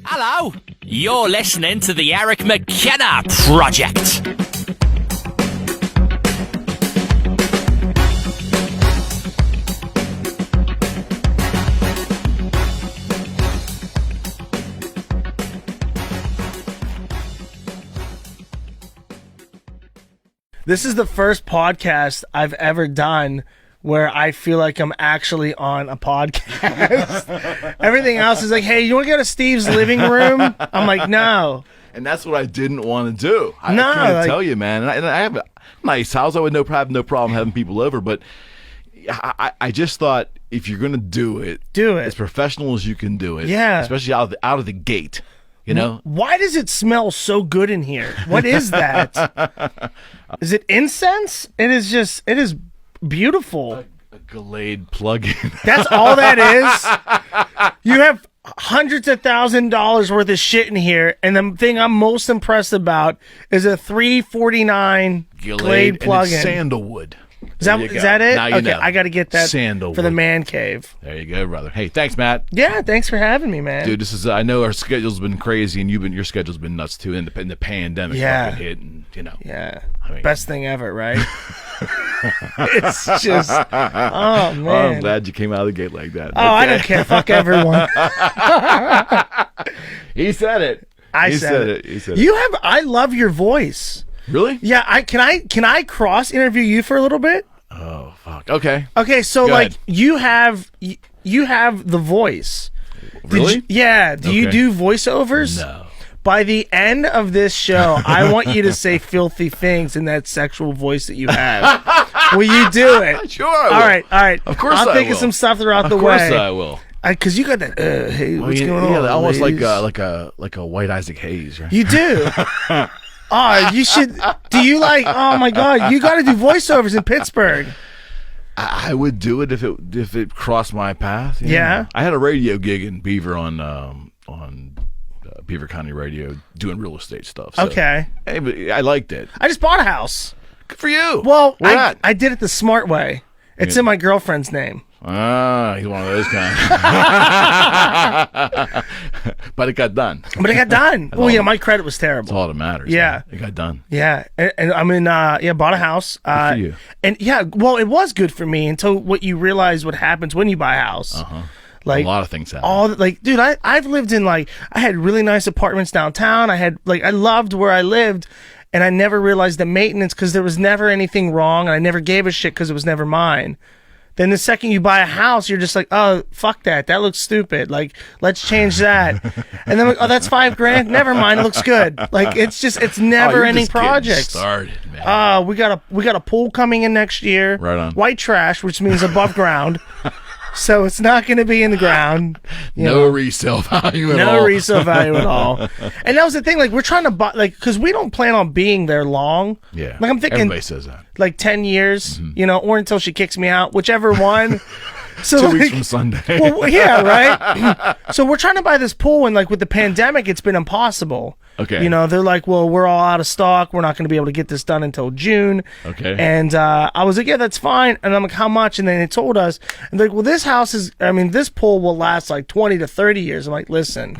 Hello, you're listening to the Eric McKenna Project. This is the first podcast I've ever done where I feel like I'm actually on a podcast. Everything else is like, hey, you want to go to Steve's living room? I'm like, no. And that's what I didn't want to do. I No, can't like- tell you, man. And I have a nice house. I would have no problem having people over. But I just thought if you're going to do it as professional as you can do it. Yeah. Especially out of the gate. You know? Why does it smell so good in here? What is that? Is it incense? It is beautiful. A Glade plug-in. That's all that is. You have hundreds of $1,000s worth of shit in here, and the thing I'm most impressed about is a $349 Glade plug-in. And it's sandalwood. Is that it? Now you Okay, know. I got to get that Sandalwood. for the man cave. There you go, brother. Hey, thanks, Matt. Yeah, thanks for having me, man. Dude, this is I know our schedule's been crazy, and your schedule's been nuts too. And the pandemic fucking hit, and Yeah. I mean, Best thing ever, right? It's just, oh, man. Oh, I'm glad you came out of the gate like that. Oh, I don't care. Fuck everyone. He said it. He said it. He said You I love your voice. Really? Yeah, can I cross interview you for a little bit? Oh, fuck. Okay. Okay, so Go like ahead. you have the voice. Really? Do you Okay. do voiceovers? No. By the end of this show, I want you to say filthy things in that sexual voice that you have. Will you do it? Sure I will. All right. Of course I'll I think of will. some stuff throughout the Of way. course I will. Because you got that. Hey, what's going on? Yeah, almost ladies? like a white Isaac Hayes, right? You do. Oh, you should. Do you like? Oh my God, you got to do voiceovers in Pittsburgh. I would do it if it crossed my path. you know. Yeah. I had a radio gig in Beaver on Beaver County Radio doing real estate stuff. So, Okay. hey, but I liked it. I just bought a house. Good for you. Well, Where at? I did it the smart way. It's in my girlfriend's name. Ah, he's one of those kind. But it got done. But it got done. Well, yeah, my credit was terrible. That's all that matters. Yeah. man. It got done. Yeah, and I'm in. Bought a house. for you. And yeah, well, it was good for me until what you realize what happens when you buy a house. Like A lot of things happen. Dude, I've lived in I had really nice apartments downtown. I loved where I lived, and I never realized the maintenance because there was never anything wrong, and I never gave a shit because it was never mine. Then the second you buy a house, you're just like, oh, fuck that. That looks stupid. Like, let's change that. And then, that's $5,000. Never mind. It looks good. Like, it's never you're ending just getting projects. started, man. We got a pool coming in next year. Right on. White trash, which means above ground. So it's not going to be in the ground. No resale value at all. No resale value at all. And that was the thing. Like, we're trying to buy, because we don't plan on being there long. Yeah. Like, I'm thinking, Everybody says that. like 10 years, or until she kicks me out, whichever one. So 2 weeks from Sunday. Well, yeah, right? So we're trying to buy this pool, and with the pandemic, it's been impossible. Okay. They're like, well, we're all out of stock. We're not going to be able to get this done until June. Okay. And I was like, yeah, that's fine. And I'm like, how much? And then they told us, and they're like, well, this pool will last 20 to 30 years. I'm like, listen.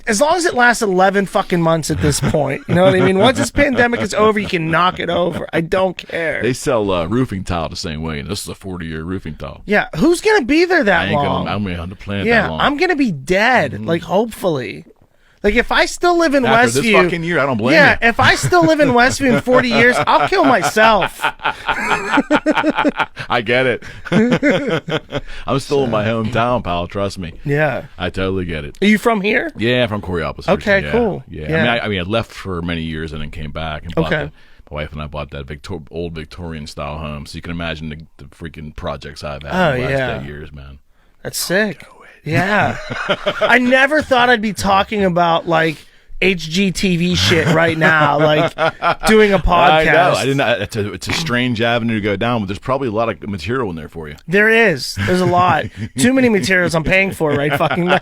As long as it lasts 11 fucking months at this point, you know what I mean? Once this pandemic is over, you can knock it over. I don't care. They sell roofing tile the same way, and this is a 40-year roofing tile. Yeah, who's gonna be there that I ain't long? I'm going to plan Yeah, that long. I'm gonna be dead. Hopefully. If I still live in After Westview, this fucking year, I don't blame yeah, you. if I still live in Westview in 40 years, I'll kill myself. I get it. I'm still in my hometown, pal. Trust me. Yeah. I totally get it. Are you from here? Yeah, from Coriopolis. Okay, yeah, cool. Yeah. Yeah. I mean, I left for many years and then came back and bought Okay. my wife and I bought that old Victorian style home. So you can imagine the freaking projects I've had Oh, in the last yeah. 8 years, man. That's sick. Yeah. I never thought I'd be talking about HGTV shit right now, doing a podcast. I know. I didn't. It's a strange avenue to go down, but there's probably a lot of material in there for you. There is. There's a lot. Too many materials I'm paying for right fucking now.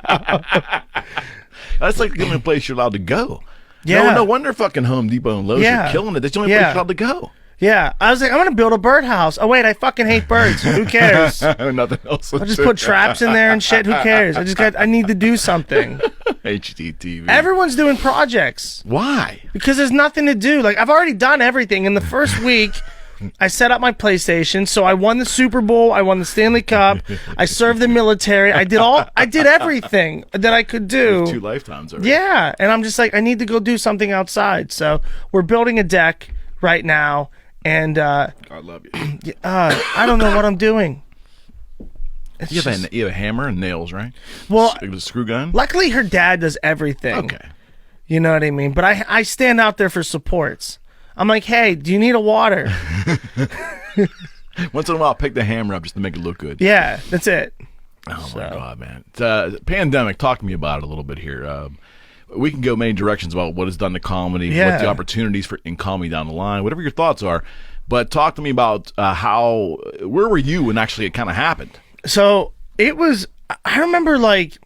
That's the only place you're allowed to go. Yeah. No wonder fucking Home Depot and Lowe's Yeah. are killing it. That's the only Yeah. place you're allowed to go. Yeah, I was like, I'm gonna build a birdhouse. Oh wait, I fucking hate birds. Who cares? Nothing else. I'll just put traps in there and shit. Who cares? I need to do something. HDTV. Everyone's doing projects. Why? Because there's nothing to do. Like, I've already done everything. In the first week, I set up my PlayStation, so I won the Super Bowl, I won the Stanley Cup, I served the military, I did everything that I could do. 2 lifetimes already. Yeah, and I'm just like, I need to go do something outside. So we're building a deck right now, and I love you. I don't know what I'm doing. You have a hammer and nails, right? Well, a screw gun? Luckily, her dad does everything. Okay. You know what I mean? But I stand out there for supports. I'm like, hey, do you need a water? Once in a while, I'll pick the hammer up just to make it look good. Yeah, that's it. Oh, my God, man. Pandemic, talk to me about it a little bit here. We can go many directions about what it's done to comedy, what the opportunities in comedy down the line, whatever your thoughts are. But talk to me about where were you when actually it kind of happened? So it was, I remember, like,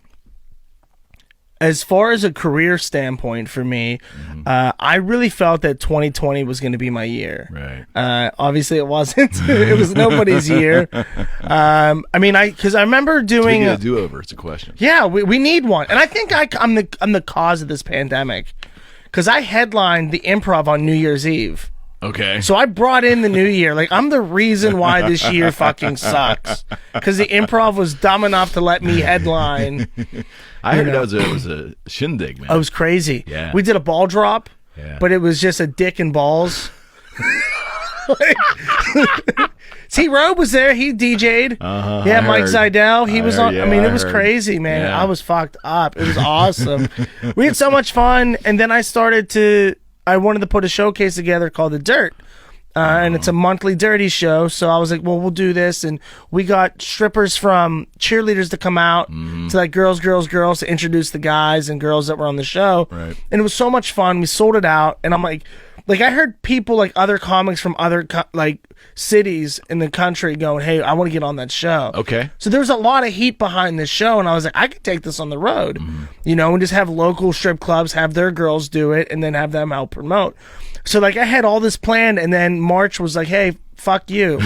as far as a career standpoint for me, I really felt that 2020 was going to be my year. Right. Obviously, it wasn't. It was nobody's year. I mean, because I remember doing a do-over. It's a question. Yeah, we need one, and I think I'm the cause of this pandemic, because I headlined the Improv on New Year's Eve. Okay. So I brought in the new year. Like, I'm the reason why this year fucking sucks. Because the Improv was dumb enough to let me headline. I heard it was a shindig, man. It was crazy. Yeah. We did a ball drop, but it was just a dick and balls. T-Robe was there. He DJ'd. Yeah, Mike Zidell. He was on. Yeah, I mean, it was crazy, man. Yeah. I was fucked up. It was awesome. We had so much fun. And then I wanted to put a showcase together called The Dirt. And it's a monthly dirty show. So I was like, well, we'll do this. And we got strippers from cheerleaders to come out to, like, girls to introduce the guys and girls that were on the show. Right. And it was so much fun. We sold it out. And I'm like, I heard people, like, other comics from other cities in the country going, hey, I want to get on that show. Okay. So there was a lot of heat behind this show, and I was like, I could take this on the road, you know, and just have local strip clubs have their girls do it, and then have them help promote. So, like, I had all this planned, and then March was like, hey, fuck you.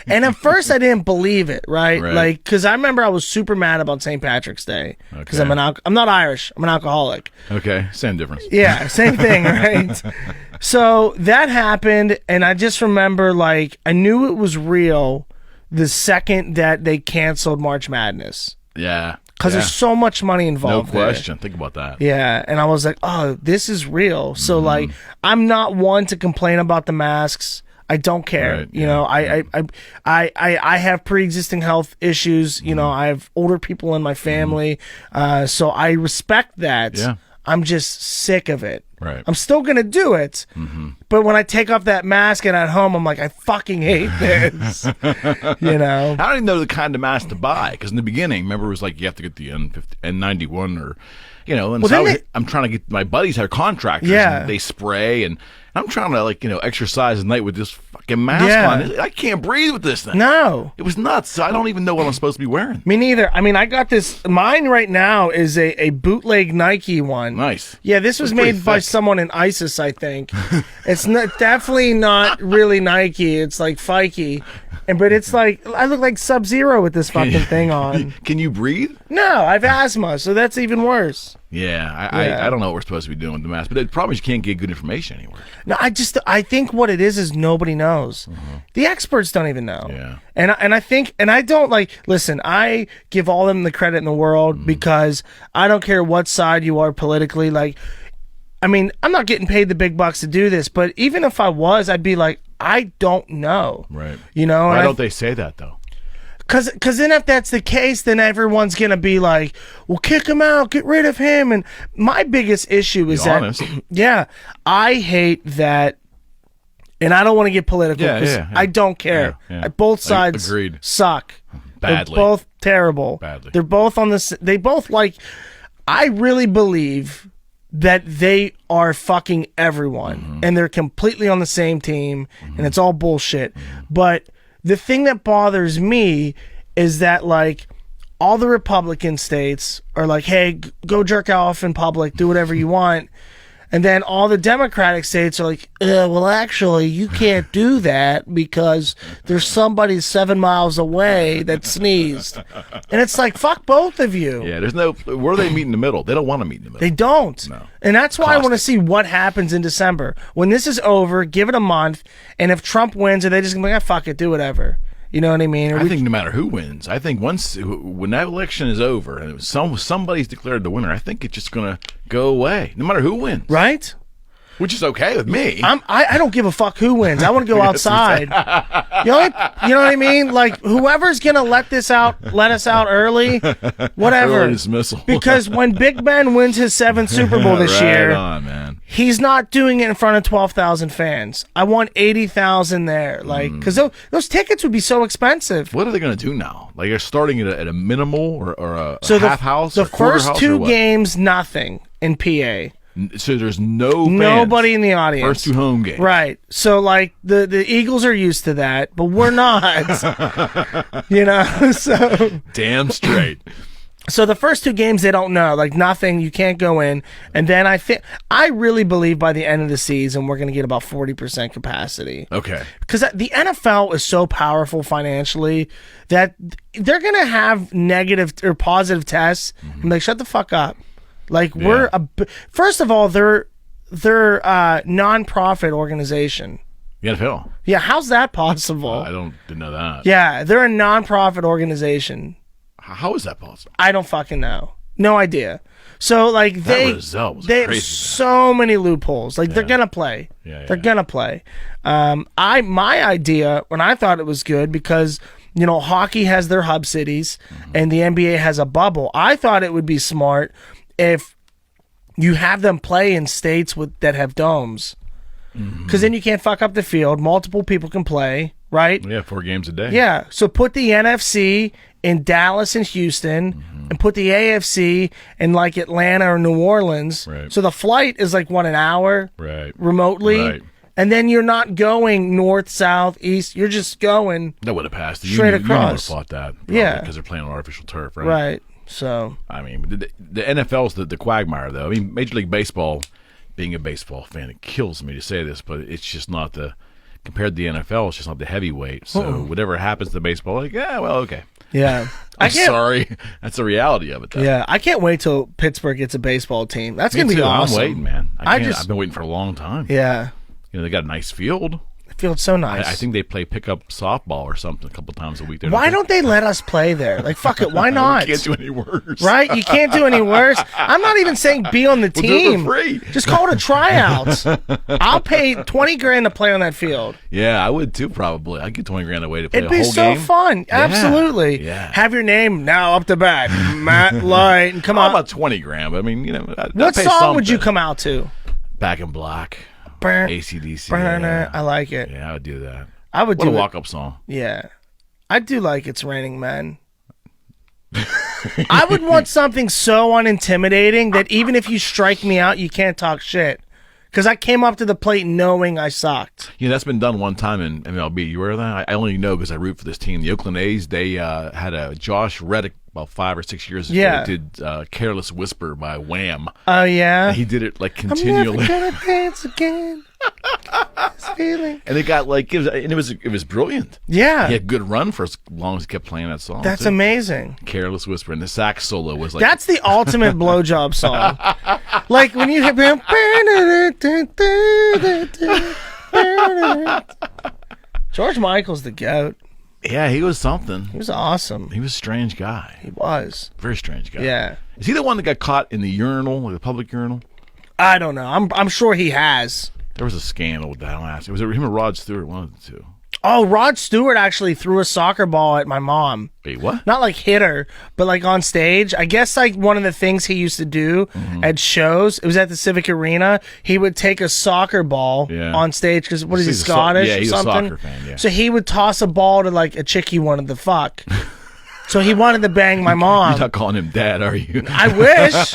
And at first I didn't believe it, right? Like, because I remember I was super mad about St. Patrick's Day, because I'm not Irish, I'm an alcoholic. Okay, same difference. Yeah, same thing, right? So that happened, and I just remember, like, I knew it was real the second that they canceled March Madness. Yeah. Because there's so much money involved. No question. Think about that. Yeah, and I was like, oh, this is real. So, like, I'm not one to complain about the masks. I don't care. Right, you know, I have pre-existing health issues. You know, I have older people in my family. So I respect that. Yeah. I'm just sick of it. Right. I'm still going to do it. But when I take off that mask and at home, I'm like, I fucking hate this. You know? I don't even know the kind of mask to buy, because in the beginning, remember, it was like you have to get the N91 or, you know, and I'm trying to get, my buddies have contractors. Yeah. And they spray, and I'm trying to, like, you know, exercise at night with this fucking mask on. I can't breathe with this thing. No. It was nuts. I don't even know what I'm supposed to be wearing. Me neither. I mean, I got this. Mine right now is a bootleg Nike one. Nice. Yeah, this was made by someone in ISIS, I think. It's definitely not really Nike. It's like Fikey. But it's like, I look like Sub-Zero with this fucking thing on. Can you breathe? No, I have asthma, so that's even worse. Yeah, I don't know what we're supposed to be doing with the mask, but the problem is you can't get good information anywhere. No, I think what it is nobody knows. The experts don't even know. Yeah. And I think, and I don't, like, listen, I give all them the credit in the world because I don't care what side you are politically. Like, I mean, I'm not getting paid the big bucks to do this, but even if I was, I'd be like, I don't know. Right. You know? Why don't they say that, though? Because then if that's the case, then everyone's going to be like, well, kick him out, get rid of him. And my biggest issue is that, yeah, I hate that, and I don't want to get political because I don't care. Both sides suck. Badly. They're both terrible. Badly. They're both on this, they both, like, I really believe that they are fucking everyone and they're completely on the same team and it's all bullshit. But the thing that bothers me is that, like, all the Republican states are like, hey, go jerk off in public, do whatever you want. And then all the Democratic states are like, well, actually, you can't do that because there's somebody 7 miles away that sneezed. And it's like, fuck both of you. Yeah, there's no, where they meet in the middle? They don't want to meet in the middle. They don't. No. And that's why I want to see what happens in December. When this is over, give it a month, and if Trump wins, are they just going to be like, fuck it, do whatever. You know what I mean? I think no matter who wins, I think when that election is over and somebody's declared the winner, I think it's just going to go away, no matter who wins. Right? Which is okay with me. I don't give a fuck who wins. I want to go outside. You know what I mean? Like, whoever's going to let us out early, whatever. Early dismissal. Because when Big Ben wins his 7th Super Bowl this year, on, man. He's not doing it in front of 12,000 fans. I want 80,000 there. Like, because those tickets would be so expensive. What are they going to do now? Like, they're starting at a minimal or a half house? The first 2 games, nothing in PA. So there's nobody in the audience. First 2 home games. Right. So, like, the Eagles are used to that, but we're not. So. Damn straight. So the first 2 games, they don't know. Like, nothing. You can't go in. And then I really believe by the end of the season, we're going to get about 40% capacity. Okay. Because the NFL is so powerful financially that they're going to have negative or positive tests. Mm-hmm. And like, shut the fuck up. Like, first of all, they're a non-profit organization. NFL. Yeah, how's that possible? I didn't know that. Yeah, they're a non-profit organization. How is that possible? I don't fucking know. No idea. So, like, they have so many loopholes. Like, they're gonna play. They're gonna play. My idea when I thought it was good because hockey has their hub cities and the NBA has a bubble. I thought it would be smart if you have them play in states that have domes, because then you can't fuck up the field. Multiple people can play, right? Yeah, 4 games a day. Yeah, so put the NFC in Dallas and Houston, and put the AFC in like Atlanta or New Orleans. Right. So the flight is like an hour, remotely. Right. And then you're not going north, south, east. You're just going. That would have passed. The straight union across. would have fought that. Yeah, because they're playing on artificial turf, right? Right. So I mean, the NFL's the quagmire, though. I mean, Major League Baseball, being a baseball fan, it kills me to say this, but it's just not compared to the NFL, it's just not the heavyweight. So whatever happens to baseball, like, yeah, well, okay. Yeah. I'm sorry. That's the reality of it, though. Yeah, I can't wait till Pittsburgh gets a baseball team. That's going to be awesome. I'm waiting, man. I've been waiting for a long time. Yeah. They got a nice field. Feels so nice. I think they play pickup softball or something a couple times a week. Why don't they let us play there? Like, fuck it, why not? You can't do any worse. Right? You can't do any worse. I'm not even saying be on the team. Do it for free. Just call it a tryout. I'll pay $20,000 to play on that field. Yeah, I would too, probably. I'd get $20,000 away to play It'd a whole be so game. fun. Yeah. Absolutely. Yeah. Have your name now up to bat. Matt Light. And come on. About $20,000. But I mean, what song would you come out to? Back in Black. AC/DC. Yeah. I like it. Yeah, I would do that. I would what do a walk-up song. Yeah. I do like It's Raining Men. I would want something so unintimidating that even if you strike me out, you can't talk shit. Because I came up to the plate knowing I sucked. Yeah, that's been done one time in MLB. You aware of that? I only know because I root for this team. The Oakland A's, they had a Josh Reddick about 5 or 6 years ago. Did Careless Whisper by Wham. Oh, yeah? And he did it like continually. I'm never gonna dance again. This feeling. And it got like, it was brilliant. Yeah. He had a good run for as long as he kept playing that song. That's amazing. Careless Whisper. And the sax solo was like. That's the ultimate blowjob song. Like when you hit. George Michael's the GOAT. Yeah, he was something. He was awesome. He was a strange guy. He was. Very strange guy. Yeah. Is he the one that got caught in the urinal, like the public urinal? I don't know. I'm sure he has. There was a scandal with that. I'll ask. It was him or Rod Stewart, one of the two. Oh, Rod Stewart actually threw a soccer ball at my mom. Wait, what? Not like hit her, but like on stage. I guess like one of the things he used to do at shows, it was at the Civic Arena, he would take a soccer ball on stage because what is he, Scottish or he's something? a soccer fan, yeah. So he would toss a ball to like a chick he wanted to fuck. So he wanted to bang my mom. You're not calling him dad, are you? I wish.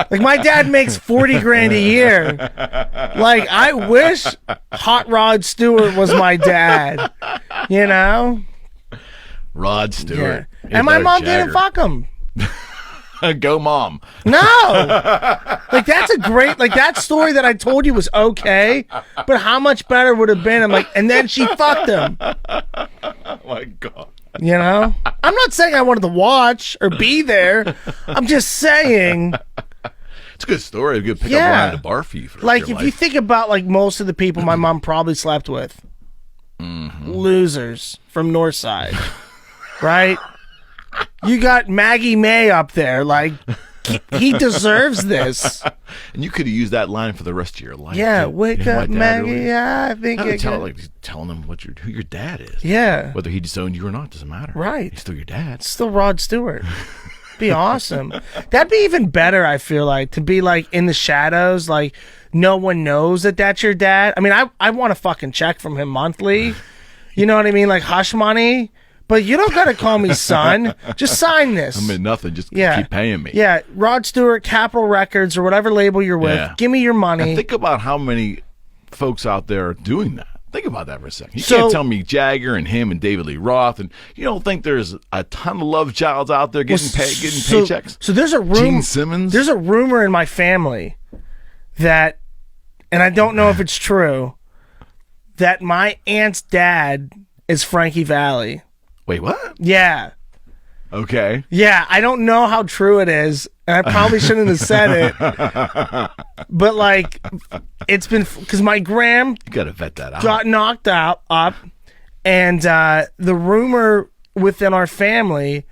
Like, my dad makes $40,000 a year. Like, I wish Hot Rod Stewart was my dad. You know? Rod Stewart. Yeah. And my mom didn't fuck him. Go mom. No. Like, that's a great, like, that story that I told you was okay, but how much better would have been? I'm like, and then she fucked him. Oh, my God. You know? I'm not saying I wanted to watch or be there. I'm just saying. It's a good story. A good pickup line at a bar for you. For like, your if you think about, like, most of the people my mom probably slept with. Losers from Northside. Right? You got Maggie May up there. Like, he deserves this. And you could have used that line for the rest of your life. Yeah, too. wake up, Maggie. Yeah, I think it telling him who your dad is. Yeah. Whether he disowned you or not doesn't matter. Right. He's still your dad. It's still Rod Stewart. Be awesome. That'd be even better, I feel like, to be like in the shadows, like no one knows that that's your dad. I mean, I want a fucking check from him monthly. You know what I mean? Like hush money. But you don't got to call me son. Just sign this. I mean, nothing. Just keep paying me. Yeah. Rod Stewart, Capitol Records, or whatever label you're with. Yeah. Give me your money. And think about how many folks out there are doing that. Think about that for a second. You can't tell me Jagger and him and David Lee Roth, and you don't think there's a ton of love childs out there getting paychecks? So there's a Gene Simmons? There's a rumor in my family that, and I don't know if it's true, that my aunt's dad is Frankie Valli. Wait, what? Yeah. Okay. Yeah, I don't know how true it is, and I probably shouldn't have said it. But like, it's been because my gram you gotta vet that out. Got knocked up, and the rumor within our family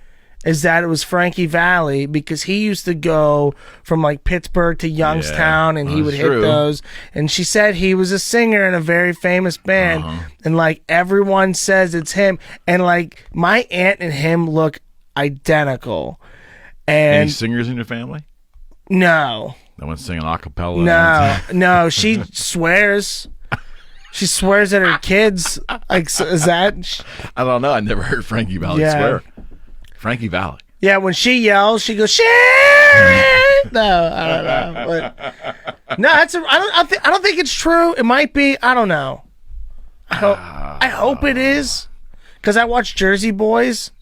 is that it was Frankie Valli because he used to go from like Pittsburgh to Youngstown, and he would hit those. And she said he was a singer in a very famous band, and like everyone says it's him. And like my aunt and him look identical. And any singers in your family? No. No one's singing a cappella. No. She swears. She swears at her kids. Like, is that? I don't know. I never heard Frankie Valli swear. Frankie Valli. Yeah, when she yells, she goes, Sharon! No, I don't know. But, no, I don't think it's true. It might be. I don't know. I hope it is. Because I watch Jersey Boys.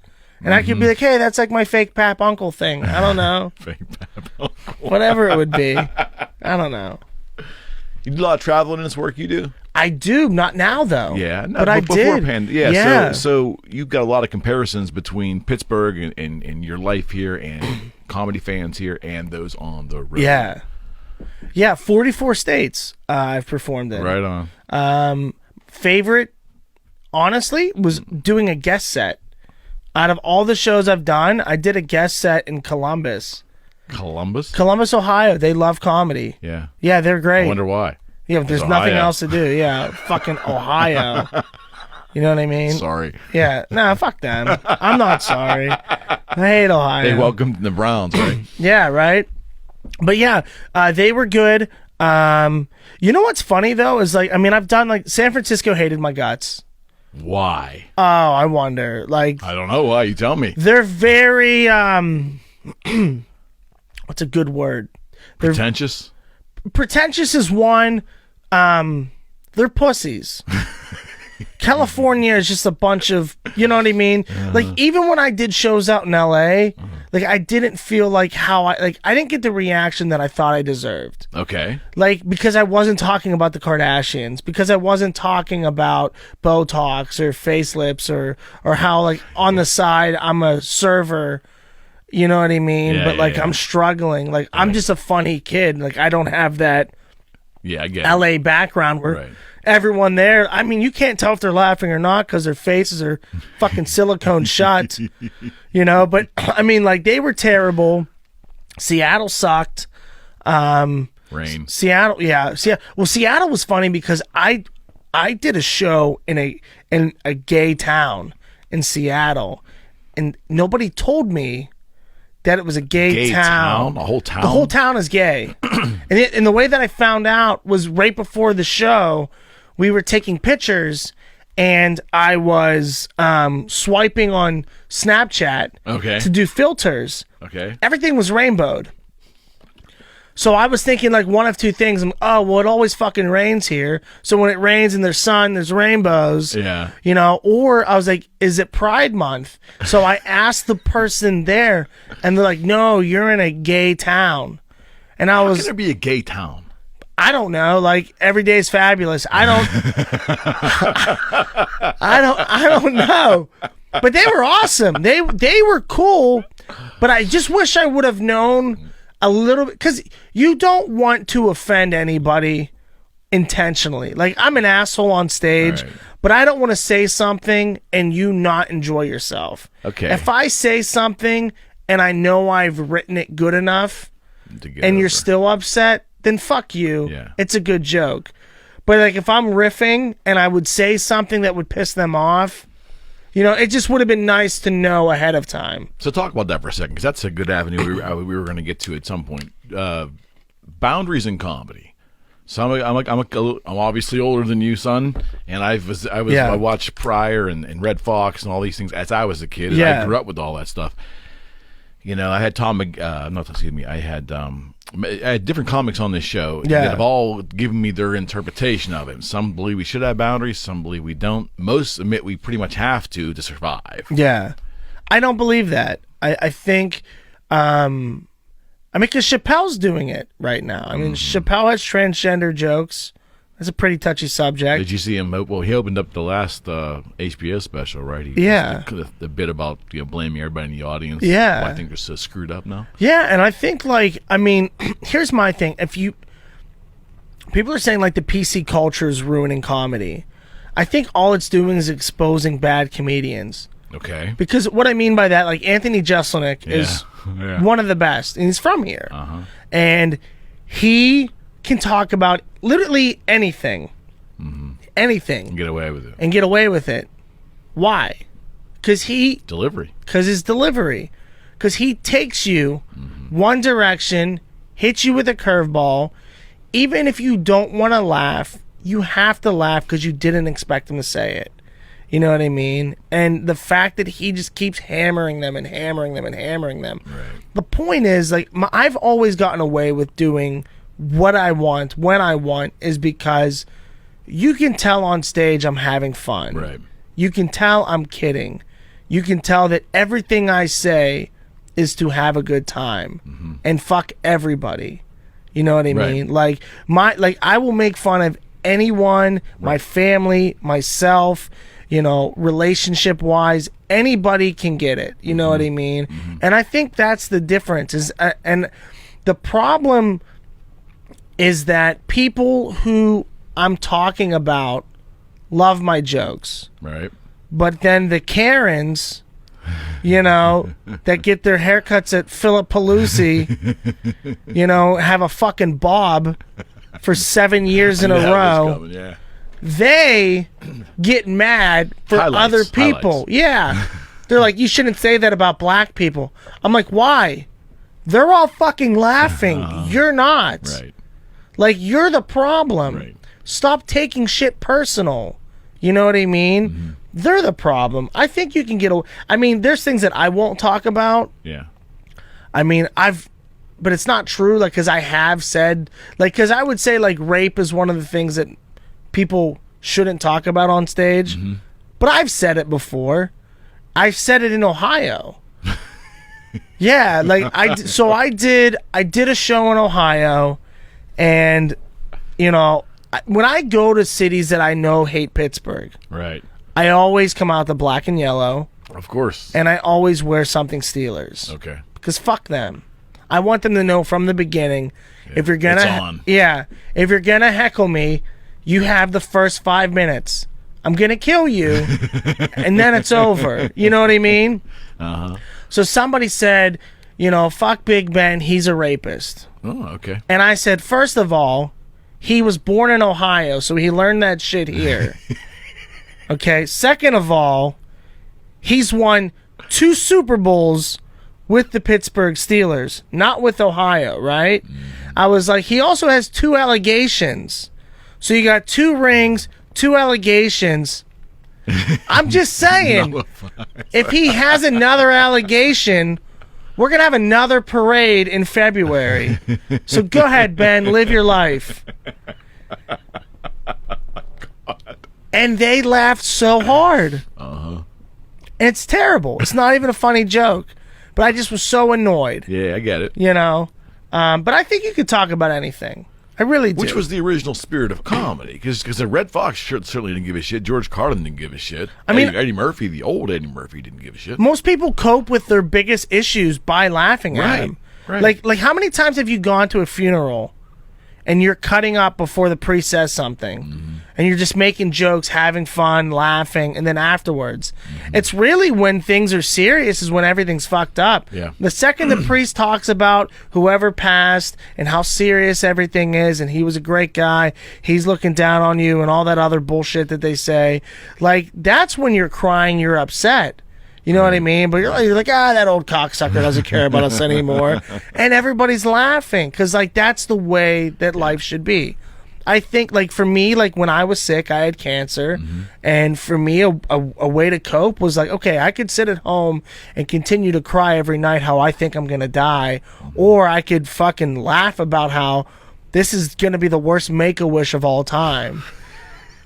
And I could be like, hey, that's like my fake pap uncle thing. I don't know. Fake pap uncle. Whatever it would be. I don't know. You do a lot of traveling in this work you do? I do. Not now, though. Yeah. No, but I did. Yeah. So you've got a lot of comparisons between Pittsburgh and your life here and comedy fans here and those on the road. Yeah. Yeah, 44 states I've performed in. Right on. Favorite, honestly, was doing a guest set. Out of all the shows I've done, I did a guest set in Columbus. Columbus, Ohio. They love comedy. Yeah. Yeah, they're great. I wonder why. Yeah, but there's nothing else to do. Yeah, fucking Ohio. You know what I mean? Sorry. Yeah. No, fuck them. I'm not sorry. I hate Ohio. They welcomed the Browns, right? Yeah, right? But yeah, they were good. You know what's funny, though, is like, I mean, I've done like, San Francisco hated my guts. Why? Oh, I wonder. Like, I don't know why. You tell me. They're very what's a good word? Pretentious. Pretentious is one. They're pussies. California is just a bunch of, you know what I mean? Like, even when I did shows out in LA, like, I didn't feel like I didn't get the reaction that I thought I deserved. Okay. Like, because I wasn't talking about the Kardashians, because I wasn't talking about Botox or facelifts or how, like, on the side, I'm a server, you know what I mean? Yeah, but, like, I'm struggling. Like, I'm just a funny kid. Like, I don't have that I get LA background where everyone there, I mean, you can't tell if they're laughing or not because their faces are fucking silicone shut, you know? But, I mean, like, they were terrible. Seattle sucked. Rain. Seattle, yeah. Well, Seattle was funny because I did a show in a gay town in Seattle, and nobody told me that it was a gay town. A whole town? The whole town is gay. And the way that I found out was right before the show, we were taking pictures, and I was swiping on Snapchat to do filters. Okay. Everything was rainbowed. So I was thinking like one of two things. Oh, well, it always fucking rains here. So when it rains and there's sun, there's rainbows. Yeah. You know, or I was like, is it Pride Month? So I asked the person there, and they're like, no, you're in a gay town. And I was. How can there be a gay town? I don't know. Like every day is fabulous. I don't know. But they were awesome. They were cool. But I just wish I would have known a little bit, because you don't want to offend anybody intentionally. Like, I'm an asshole on stage, right, but I don't want to say something and you not enjoy yourself. Okay. If I say something and I know I've written it good enough and you're still upset, then fuck you. Yeah. It's a good joke. But like if I'm riffing and I would say something that would piss them off, you know, it just would have been nice to know ahead of time. So talk about that for a second, because that's a good avenue we were going to get to at some point. Boundaries in comedy. So I'm obviously older than you, son, and I watched Pryor and Red Fox and all these things as I was a kid. Yeah. I grew up with all that stuff. You know, I had I had different comics on this show that have all given me their interpretation of it. Some believe we should have boundaries, some believe we don't. Most admit we pretty much have to survive. Yeah. I don't believe that. I think, because Chappelle's doing it right now. I mean, Chappelle has transgender jokes. That's a pretty touchy subject. Did you see him? Well, he opened up the last HBO special, right? The bit about blaming everybody in the audience. Yeah. I think they're so screwed up now. Yeah, and I think here's my thing. People are saying like the PC culture is ruining comedy. I think all it's doing is exposing bad comedians. Okay. Because what I mean by that, like Anthony Jeselnik is one of the best, and he's from here. Uh-huh. And he can talk about literally anything. Anything. And get away with it. And get away with it. Why? Because his delivery. Because he takes you one direction, hits you with a curveball. Even if you don't want to laugh, you have to laugh because you didn't expect him to say it. You know what I mean? And the fact that he just keeps hammering them and hammering them and hammering them. Right. The point is, like, I've always gotten away with doing what I want when I want, is because you can tell on stage I'm having fun. Right. You can tell I'm kidding. You can tell that everything I say is to have a good time and fuck everybody. You know what I mean? Like I will make fun of anyone, my family, myself, relationship wise, anybody can get it. You know what I mean? And I think that's the difference and the problem is that people who I'm talking about love my jokes. Right. But then the Karens, that get their haircuts at Philip Pelusi, have a fucking bob for 7 years in a row. They get mad for other people. Yeah. They're like, you shouldn't say that about black people. I'm like, why? They're all fucking laughing. You're not. Right. Like, you're the problem. Right. Stop taking shit personal. You know what I mean? They're the problem. I think you can get away. I mean, there's things that I won't talk about. Yeah. I mean, but it's not true. Like, because I have said, like, because I would say, like, rape is one of the things that people shouldn't talk about on stage. But I've said it before. I've said it in Ohio. Yeah, like, I did a show in Ohio, and, when I go to cities that I know hate Pittsburgh, right, I always come out the black and yellow. Of course. And I always wear something Steelers. Okay. Because fuck them. I want them to know from the beginning, if you're gonna, it's on. If you're gonna heckle me, you have the first 5 minutes. I'm gonna kill you, and then it's over. You know what I mean? So somebody said, fuck Big Ben, he's a rapist. Oh, okay. And I said, first of all, he was born in Ohio, so he learned that shit here. Okay. Second of all, he's won 2 Super Bowls with the Pittsburgh Steelers, not with Ohio, right? I was like, he also has 2 allegations. So you got 2 rings, 2 allegations. I'm just saying, if he has another allegation, We're going to have another parade in February. So go ahead, Ben. Live your life. And they laughed so hard. And it's terrible. It's not even a funny joke. But I just was so annoyed. Yeah, I get it. You know? But I think you could talk about anything. I really do. Which was the original spirit of comedy. Because the Red Fox certainly didn't give a shit. George Carlin didn't give a shit. I mean, Eddie Murphy, the old Eddie Murphy, didn't give a shit. Most people cope with their biggest issues by laughing at them. Right. Like how many times have you gone to a funeral and you're cutting up before the priest says something, and you're just making jokes, having fun, laughing, and then afterwards, it's really when things are serious is when everything's fucked up. Yeah. The second the priest talks about whoever passed and how serious everything is, and he was a great guy, he's looking down on you, and all that other bullshit that they say, like that's when you're crying, you're upset. You know what I mean? But you're like, that old cocksucker doesn't care about us anymore. And everybody's laughing because, like, that's the way that life should be. I think, like, for me, like, when I was sick, I had cancer. And for me, a way to cope was like, okay, I could sit at home and continue to cry every night how I think I'm going to die. Or I could fucking laugh about how this is going to be the worst Make-A-Wish of all time.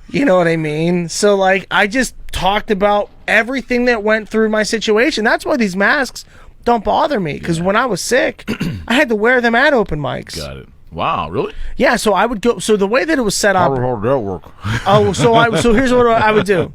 You know what I mean? So, like, I just talked about everything that went through my situation. That's why these masks don't bother me. Because when I was sick, I had to wear them at open mics. Got it. Wow, really? Yeah, so I would go. So the way that it was set up. How did that work? So here's what I would do.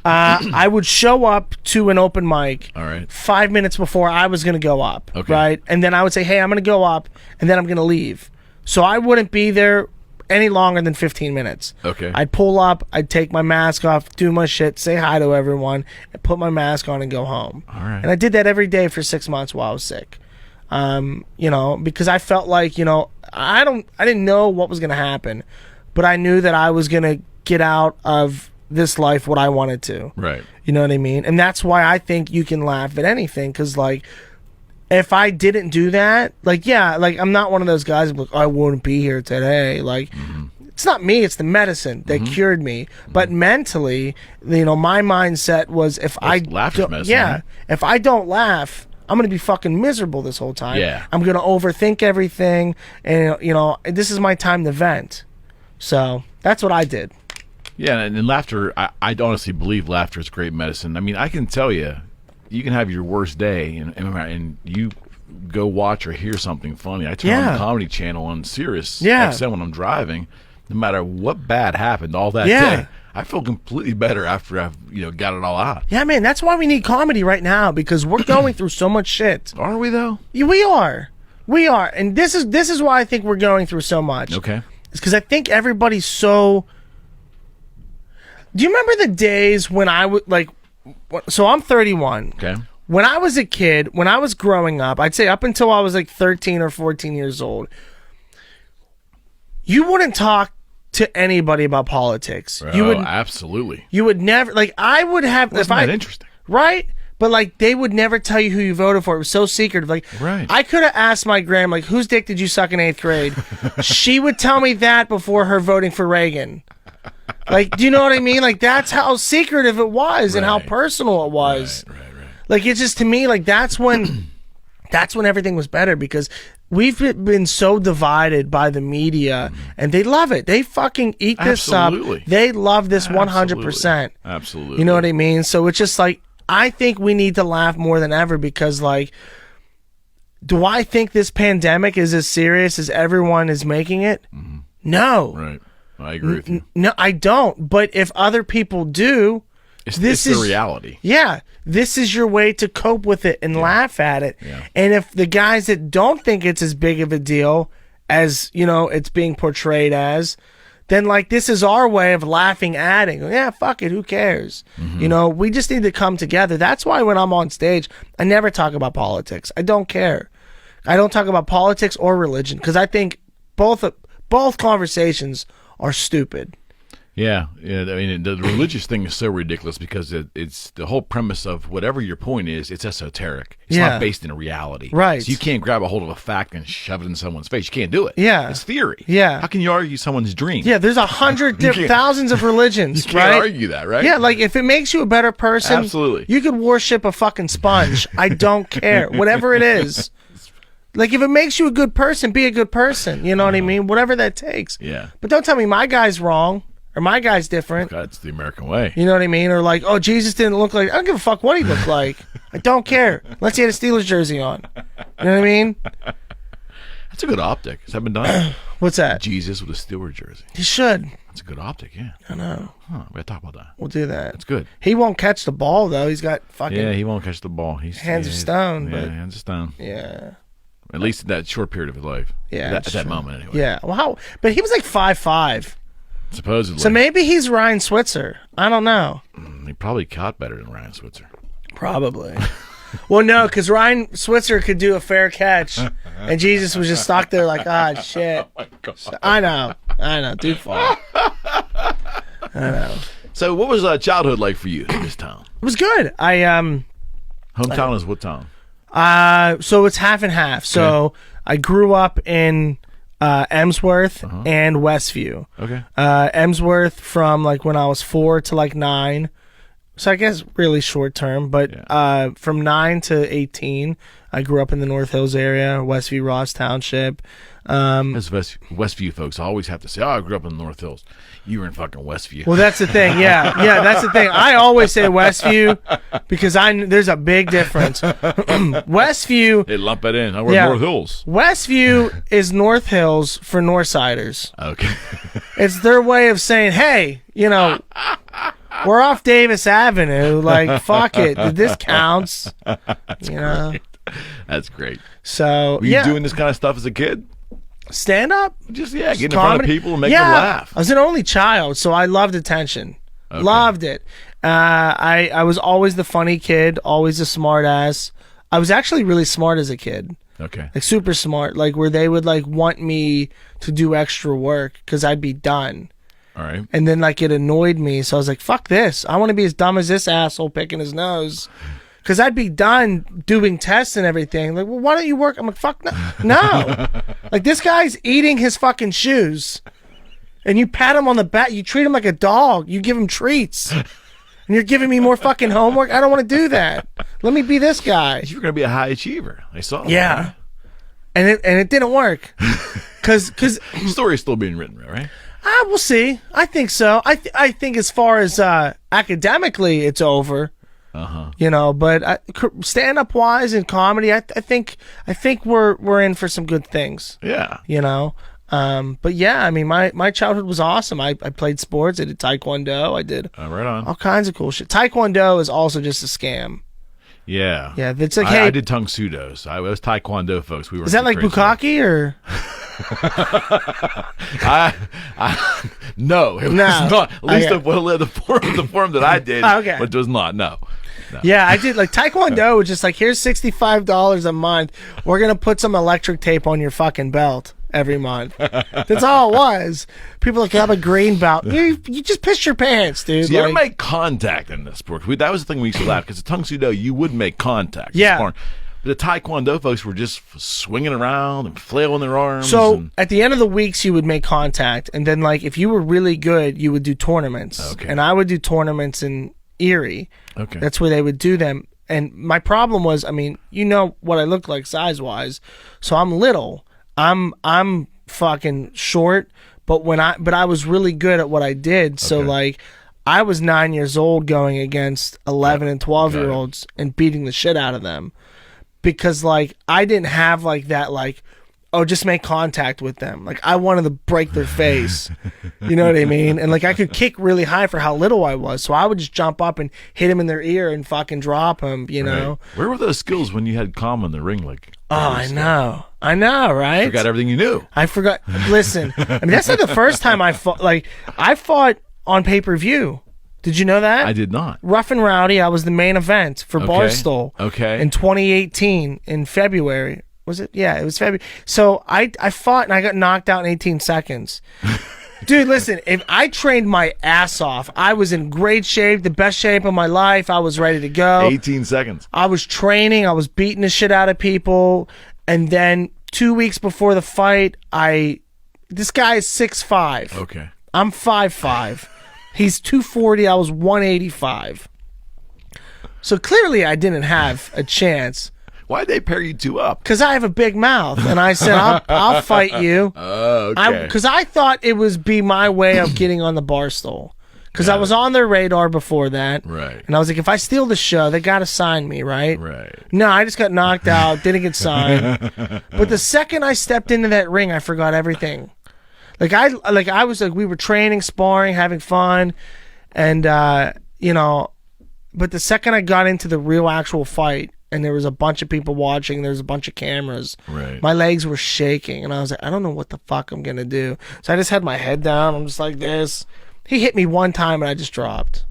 I would show up to an open mic. All right. 5 minutes before I was going to go up. Okay. Right? And then I would say, hey, I'm going to go up, and then I'm going to leave. So I wouldn't be there any longer than 15 minutes. Okay. I'd pull up, I'd take my mask off, do my shit, say hi to everyone, and put my mask on and go home. All right. And I did that every day for 6 months while I was sick. You know, because I felt like, you know, I didn't know what was going to happen, but I knew that I was going to get out of this life what I wanted to. Right. You know what I mean? And that's why I think you can laugh at anything, because, like, if I didn't do that, like, yeah, like, I'm not one of those guys who's like, I wouldn't be here today. Like, it's not me, it's the medicine that cured me. But mentally, you know, my mindset was if laughter's medicine, if I don't laugh, I'm going to be fucking miserable this whole time. Yeah. I'm going to overthink everything. And, you know, this is my time to vent. So that's what I did. Yeah, and laughter, I honestly believe laughter is great medicine. I mean, I can tell you, you can have your worst day, and you go watch or hear something funny. I turn on the Comedy Channel on Sirius XM when I'm driving. No matter what bad happened all that day, I feel completely better after I've got it all out. Yeah, man, that's why we need comedy right now, because we're going through so much shit. Are we though? Yeah, we are, and this is why I think we're going through so much. Okay, it's because I think everybody's so. Do you remember the days when I would like? So I'm 31. Okay. When I was a kid, when I was growing up, I'd say up until I was like 13 or 14 years old, you wouldn't talk to anybody about politics. You would absolutely. You would never, like, I would have. Wasn't that interesting? Right? But, like, they would never tell you who you voted for. It was so secretive. Like, right. I could have asked my grandma, like, whose dick did you suck in 8th grade? She would tell me that before her voting for Reagan. Like, do you know what I mean? Like, that's how secretive it was and how personal it was. Right. Like, it's just, to me, like, that's when everything was better, because we've been so divided by the media, and they love it. They fucking eat this up. They love this 100%. Absolutely. You know what I mean? So it's just like, I think we need to laugh more than ever, because, like, do I think this pandemic is as serious as everyone is making it? No. Right. I agree with you. No, I don't. But if other people do, it's the reality. Yeah. This is your way to cope with it and laugh at it. Yeah. And if the guys that don't think it's as big of a deal as, it's being portrayed as, then, like, this is our way of laughing at it. Yeah, fuck it. Who cares? We just need to come together. That's why when I'm on stage, I never talk about politics. I don't care. I don't talk about politics or religion, because I think both conversations are stupid. Yeah. I mean, the religious thing is so ridiculous because it's the whole premise of whatever your point is, it's esoteric. It's not based in a reality. Right. So you can't grab a hold of a fact and shove it in someone's face. You can't do it. Yeah. It's theory. Yeah. How can you argue someone's dream? Yeah, there's 100 thousands of religions, You can't right? argue that, right? Yeah, like if it makes you a better person, Absolutely. you could worship a fucking sponge. I don't care. Whatever it is. Like if it makes you a good person, be a good person. You know what I mean? Whatever that takes. Yeah. But don't tell me my guy's wrong or my guy's different. That's the American way. You know what I mean? Or like, oh, Jesus didn't look like... I don't give a fuck what he looked like. I don't care. Unless he had a Steelers jersey on. You know what I mean? That's a good optic. Has that been done? What's that? Jesus with a Stewart jersey. He should. That's a good optic, yeah. I know. Huh, we gotta talk about that. We'll do that. That's good. He won't catch the ball, though. He's got fucking... Yeah, he won't catch the ball. He's hands of stone. Yeah, But hands of stone. yeah. At least in that short period of his life. Yeah. At that moment, anyway. Yeah. Well, how... But he was like 5'5". Supposedly. So maybe he's Ryan Switzer. I don't know. He probably caught better than Ryan Switzer. Probably. Well, no, because Ryan Switzer could do a fair catch, and Jesus was just stuck there like, shit. Oh my God. I know. Too far. I know. So what was childhood like for you in this town? It was good. Hometown is what town? So it's half and half. So I grew up in Emsworth and Westview. Okay. Emsworth from like when I was 4 to like 9. So I guess really short term, but from 9 to 18, I grew up in the North Hills area, Westview, Ross Township. As Westview folks always have to say, I grew up in the North Hills. You were in fucking Westview. Well, that's the thing. Yeah, that's the thing. I always say Westview because there's a big difference. Westview. They lump it in. We're North Hills. Westview is North Hills for Northsiders. Okay. It's their way of saying, hey, we're off Davis Avenue. Like, fuck it. This counts. That's great. That's great. So, were you doing this kind of stuff as a kid? Stand up? Just, getting in front of people and making them laugh. I was an only child, so I loved attention. Okay. Loved it. I was always the funny kid, always a smart ass. I was actually really smart as a kid. Okay. Like, super smart. Like, where they would, like, want me to do extra work because I'd be done. All right. And then, like, it annoyed me. So I was like, fuck this. I want to be as dumb as this asshole picking his nose. Because I'd be done doing tests and everything. Like, well, why don't you work? I'm like, fuck no. No. Like, this guy's eating his fucking shoes. And you pat him on the back. You treat him like a dog. You give him treats. And you're giving me more fucking homework? I don't want to do that. Let me be this guy. You were going to be a high achiever. I saw that. Yeah. Right? And it didn't work. Because the story's still being written, right? We'll see. I think so. I think as far as academically, it's over. But stand up wise and comedy, I think we're in for some good things. Yeah. But yeah, I mean, my childhood was awesome. I played sports. I did taekwondo. I did right on. all kinds of cool shit. Taekwondo is also just a scam. Yeah. Yeah. It's like, I did tung sudos. I was taekwondo folks. We were. Is that like bukkake or? No, it was not. At least the form that I did. Okay. But it was not. No. Yeah, I did. Like, taekwondo was just like, here's $65 a month. We're gonna put some electric tape on your fucking belt every month. That's all it was. People like, have a green belt. You just pissed your pants, dude. So you ever make contact in this sport? That was the thing we used to laugh, because the tung sudo, you would make contact. Yeah. But the taekwondo folks were just swinging around and flailing their arms. So at the end of the weeks, you would make contact, and then, like, if you were really good, you would do tournaments. Okay. And I would do tournaments in Erie. Okay. That's where they would do them. And my problem was, I mean, you know what I look like size wise, so I'm little. I'm fucking short, but I was really good at what I did. So like, I was 9 years old going against 11 and 12-year-olds and beating the shit out of them. Because, like, I didn't have, like, that, like, just make contact with them. Like, I wanted to break their face. You know what I mean? And, like, I could kick really high for how little I was. So I would just jump up and hit him in their ear and fucking drop him, you know? Right. Where were those skills when you had calm in the ring? Like, I know, right? I forgot everything you knew. I forgot. Listen, I mean, that's not the first time I fought. Like, I fought on pay-per-view. Did you know that? I did not. Rough and Rowdy, I was the main event for Barstool. Okay. In 2018, in February. Was it? Yeah, it was February. So I fought and I got knocked out in 18 seconds. Dude, listen, if I trained my ass off, I was in great shape, the best shape of my life. I was ready to go. 18 seconds. I was training. I was beating the shit out of people. And then 2 weeks before the fight, this guy is 6'5". Okay. I'm 5'5". He's 240. I was 185. So clearly I didn't have a chance. Why'd they pair you two up? Because I have a big mouth, and I said, I'll fight you. Okay. Because I thought it was be my way of getting on the Barstool. Because I was on their radar before that. Right. And I was like, if I steal the show, they got to sign me, right? Right. No, I just got knocked out, didn't get signed. But the second I stepped into that ring, I forgot everything. I was like, we were training, sparring, having fun. And, you know, but the second I got into the real actual fight, and there was a bunch of people watching, there was a bunch of cameras. Right. My legs were shaking, and I was like, I don't know what the fuck I'm gonna do. So I just had my head down. I'm just like this. He hit me one time, and I just dropped.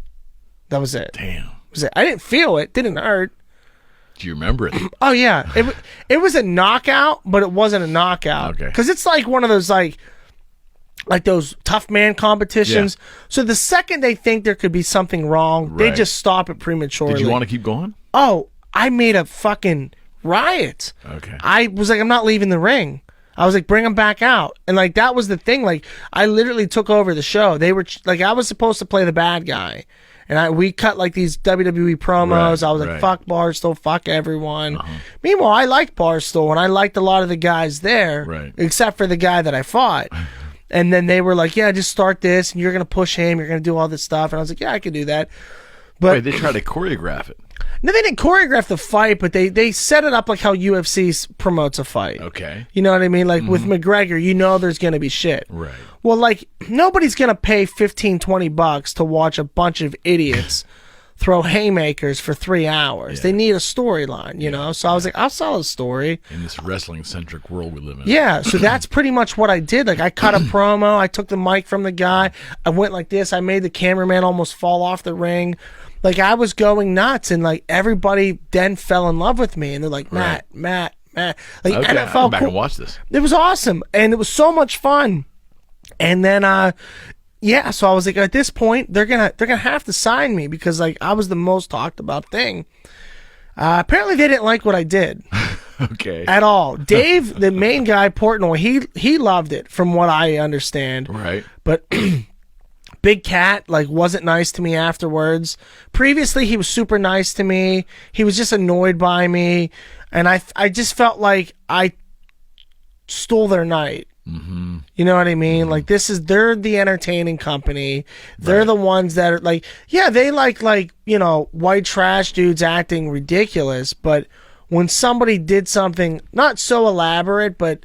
That was it. Damn. That was it. I didn't feel it. Didn't hurt. Do you remember it? Oh yeah, it was a knockout, but it wasn't a knockout. Okay. Because it's like one of those like those tough man competitions. Yeah. So the second they think there could be something wrong, they just stop it prematurely. Did you want to keep going? Oh, I made a fucking riot. Okay. I was like, I'm not leaving the ring. I was like, bring them back out. And like, that was the thing. Like, I literally took over the show. They were like, I was supposed to play the bad guy. And we cut like these WWE promos. Right, I was like, fuck Barstool, fuck everyone. Meanwhile, I liked Barstool, and I liked a lot of the guys there, except for the guy that I fought. And then they were like, yeah, just start this, and you're going to push him, you're going to do all this stuff. And I was like, yeah, I can do that. But wait, they tried to choreograph it. No, they didn't choreograph the fight, but they set it up like how UFC promotes a fight. Okay. You know what I mean? Like with McGregor, you know there's going to be shit. Right. Well, like, nobody's going to pay $15-20 to watch a bunch of idiots throw haymakers for 3 hours. They need a storyline, you know? So I was like, I'll sell a story. In this wrestling-centric world we live in. Yeah, so that's pretty much what I did. Like, I cut a promo. I took the mic from the guy. I went like this. I made the cameraman almost fall off the ring. Like, I was going nuts, and like everybody then fell in love with me, and they're like, Matt. Like, okay, and it felt I'm back cool. and watch this. It was awesome, and it was so much fun. And then, so I was like, at this point, they're gonna have to sign me because like I was the most talked about thing. Apparently, they didn't like what I did. Okay. At all. Dave, the main guy, Portnoy, he loved it, from what I understand. Right. But Big Cat, like, wasn't nice to me afterwards. Previously, he was super nice to me. He was just annoyed by me. And I just felt like I stole their night. Mm-hmm. You know what I mean? Like, they're the entertaining company. They're the ones that are like, yeah, they like, you know, white trash dudes acting ridiculous. But when somebody did something not so elaborate, but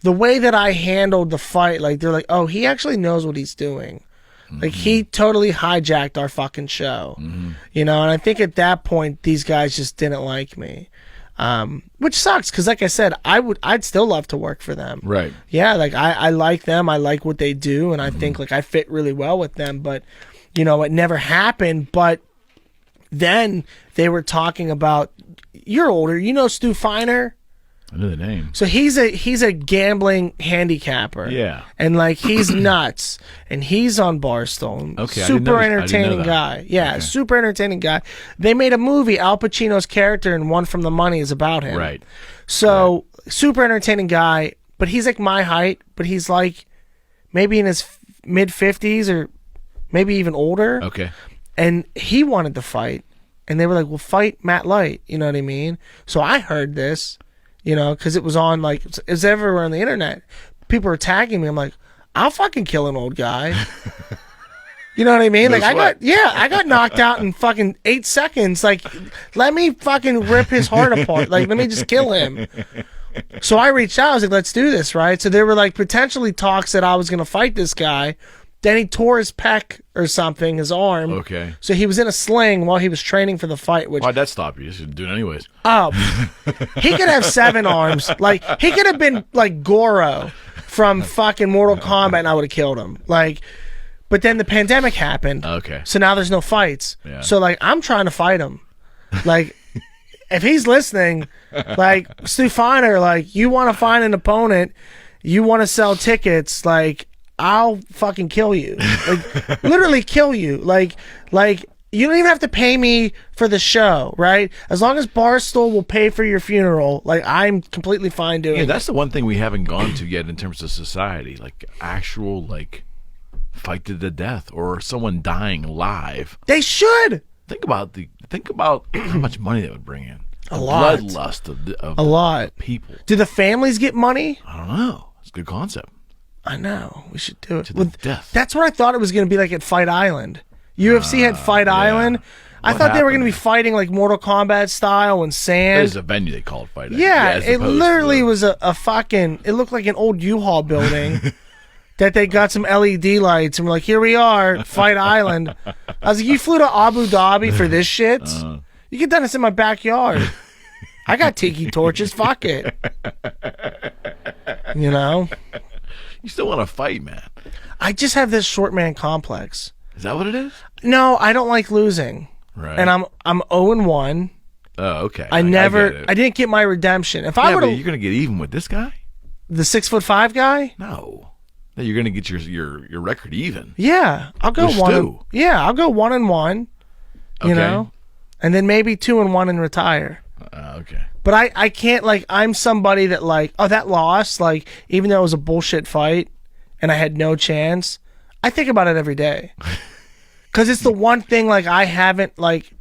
the way that I handled the fight, like, they're like, oh, he actually knows what he's doing. Like, he totally hijacked our fucking show. You know, and I think at that point, these guys just didn't like me. Which sucks, because like I said, I'd still love to work for them. Right. Yeah, like, I like them. I like what they do, and I think, like, I fit really well with them. But, you know, it never happened. But then they were talking about, you're older. You know Stu Feiner? I know the name. So he's a gambling handicapper. Yeah. And like, he's nuts. And he's on Barstool. Okay. Super entertaining guy. Yeah, super entertaining guy. They made a movie, Al Pacino's character in One from the Money is about him. Right. So super entertaining guy, but he's like my height, but he's like maybe in his mid 50s or maybe even older. Okay. And he wanted to fight. And they were like, well, fight Matt Light. You know what I mean? So I heard this. You know, because it was on, like, it's everywhere on the internet. People were tagging me. I'm like, I'll fucking kill an old guy. You know what I mean? No like, sweat. I got knocked out in fucking 8 seconds. Like, let me fucking rip his heart apart. Like, let me just kill him. So I reached out. I was like, let's do this, right? So there were, like, potentially talks that I was going to fight this guy. Then he tore his pec or something, his arm. Okay. So he was in a sling while he was training for the fight. Which, why'd that stop you? You should do it anyways. oh, he could have 7 arms. Like, he could have been like Goro from fucking Mortal Kombat, and I would have killed him. Like, but then the pandemic happened. Okay. So now there's no fights. Yeah. So like, I'm trying to fight him. Like, if he's listening, like, Stu Feiner, like, you want to find an opponent, you want to sell tickets, like, I'll fucking kill you. Like, literally kill you. Like, you don't even have to pay me for the show, right? As long as Barstool will pay for your funeral, like, I'm completely fine doing it. That's the one thing we haven't gone to yet in terms of society. Like, actual, like, fight to the death or someone dying live. They should. Think about how much money that would bring in. A lot. Bloodlust of a lot. People. Do the families get money? I don't know. It's a good concept. I know. We should do it. To the death. That's what I thought it was going to be like at Fight Island. UFC had Fight Island. I thought they were going to be fighting like Mortal Kombat style and sand. There's a venue they call it Fight Island. Yeah, it literally was a fucking... It looked like an old U-Haul building that they got some LED lights and we're like, here we are, Fight Island. I was like, you flew to Abu Dhabi for this shit? You could done this in my backyard. I got tiki torches. Fuck it. You know? You still want to fight, man. I just have this short man complex. Is that what it is? No, I don't like losing. Right. And I'm 0-1. Oh, okay. I didn't get my redemption. If I were to, you're going to get even with this guy? The 6'5" guy? No, you're going to get your record even. Yeah, I'll go I'll go 1-1. You know, and then maybe 2-1 and retire. Okay. But I can't, like, I'm somebody that, like, that loss, like, even though it was a bullshit fight and I had no chance, I think about it every day. Because it's the one thing, like, I haven't, like,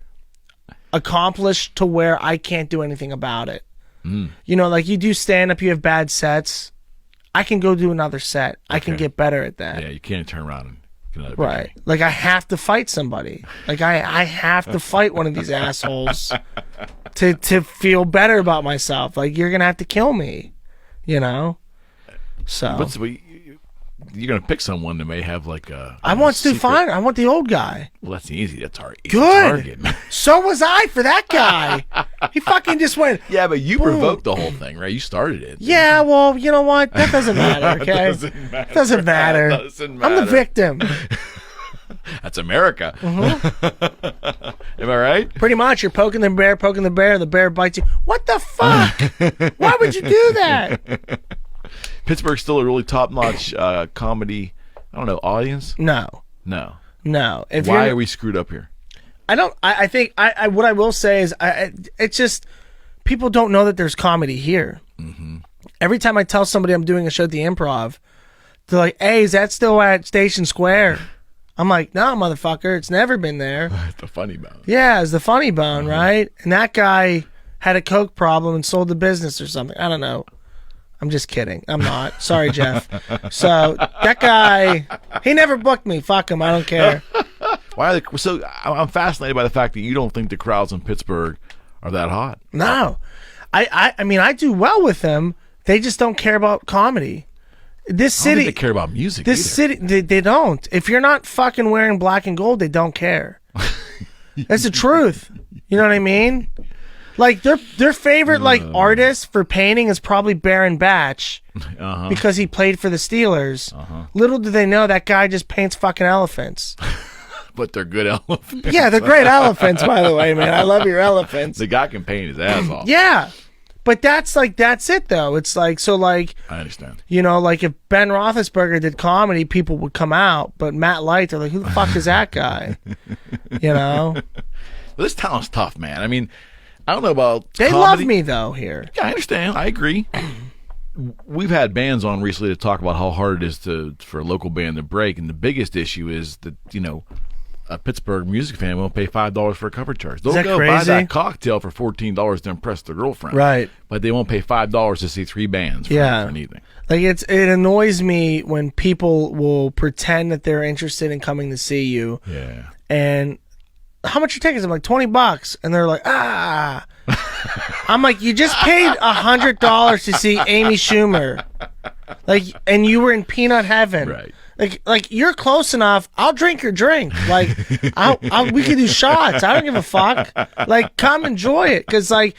accomplished to where I can't do anything about it. You know, like, you do stand-up, you have bad sets. I can go do another set. I can get better at that. Yeah, you can't turn around and get another right. victory. Like, I have to fight somebody. Like, I have to fight one of these assholes to feel better about myself. Like, you're going to have to kill me, you know? So. You're going to pick someone that may have, like, a... I want Stu Fine. I want the old guy. Well, that's easy. That's our easy Good. target. So was I for that guy. He fucking just went... Yeah, but you boom. Provoked the whole thing, right? You started it. Yeah, well, you know what? That doesn't matter, okay? Doesn't matter. Doesn't matter. Doesn't matter. I'm the victim. That's America. Am I right? Pretty much. You're poking the bear bites you. What the fuck? Why would you do that? Pittsburgh's still a really top-notch comedy, I don't know, audience? No. Why are we screwed up here? I think what I will say is it's just people don't know that there's comedy here. Every time I tell somebody I'm doing a show at the Improv, they're like, hey, is that still at Station Square? I'm like, no, motherfucker, it's never been there. It's the Funny Bone. Yeah, it's the Funny Bone, right? And that guy had a coke problem and sold the business or something. I don't know. I'm just kidding. I'm not. Sorry, Jeff. So that guy, he never booked me. Fuck him. I don't care. Why are they, so I'm fascinated by the fact that you don't think the crowds in Pittsburgh are that hot. No. I mean, I do well with them. They just don't care about comedy. This city, I don't think they care about music. This city, they don't. If you're not fucking wearing black and gold, they don't care. That's the truth. You know what I mean? Like their favorite like artist for painting is probably Baron Batch because he played for the Steelers. Little do they know that guy just paints fucking elephants. But they're good elephants. Yeah, they're great elephants, by the way, man. I love your elephants. The guy can paint his ass off. Yeah. But that's it though. It's like, so like, I understand. You know, like if Ben Roethlisberger did comedy, people would come out, but Matt Light, they're like, who the fuck is that guy? You know? Well, this town's tough, man. I mean, I don't know about They comedy. love me though here. Yeah, I understand. I agree. We've had bands on recently to talk about how hard it is for a local band to break, and the biggest issue is that, you know, a Pittsburgh music fan won't pay $5 for a cover charge. They'll go buy that cocktail for $14 to impress their girlfriend. Right. But they won't pay $5 to see three bands for an evening. Like it annoys me when people will pretend that they're interested in coming to see you. Yeah. And how much are tickets? I'm like, $20. And they're like, ah. I'm like, you just paid $100 to see Amy Schumer. Like, and you were in peanut heaven. Right. Like you're close enough. I'll drink your drink. Like, we can do shots. I don't give a fuck. Like, come enjoy it. Because, like,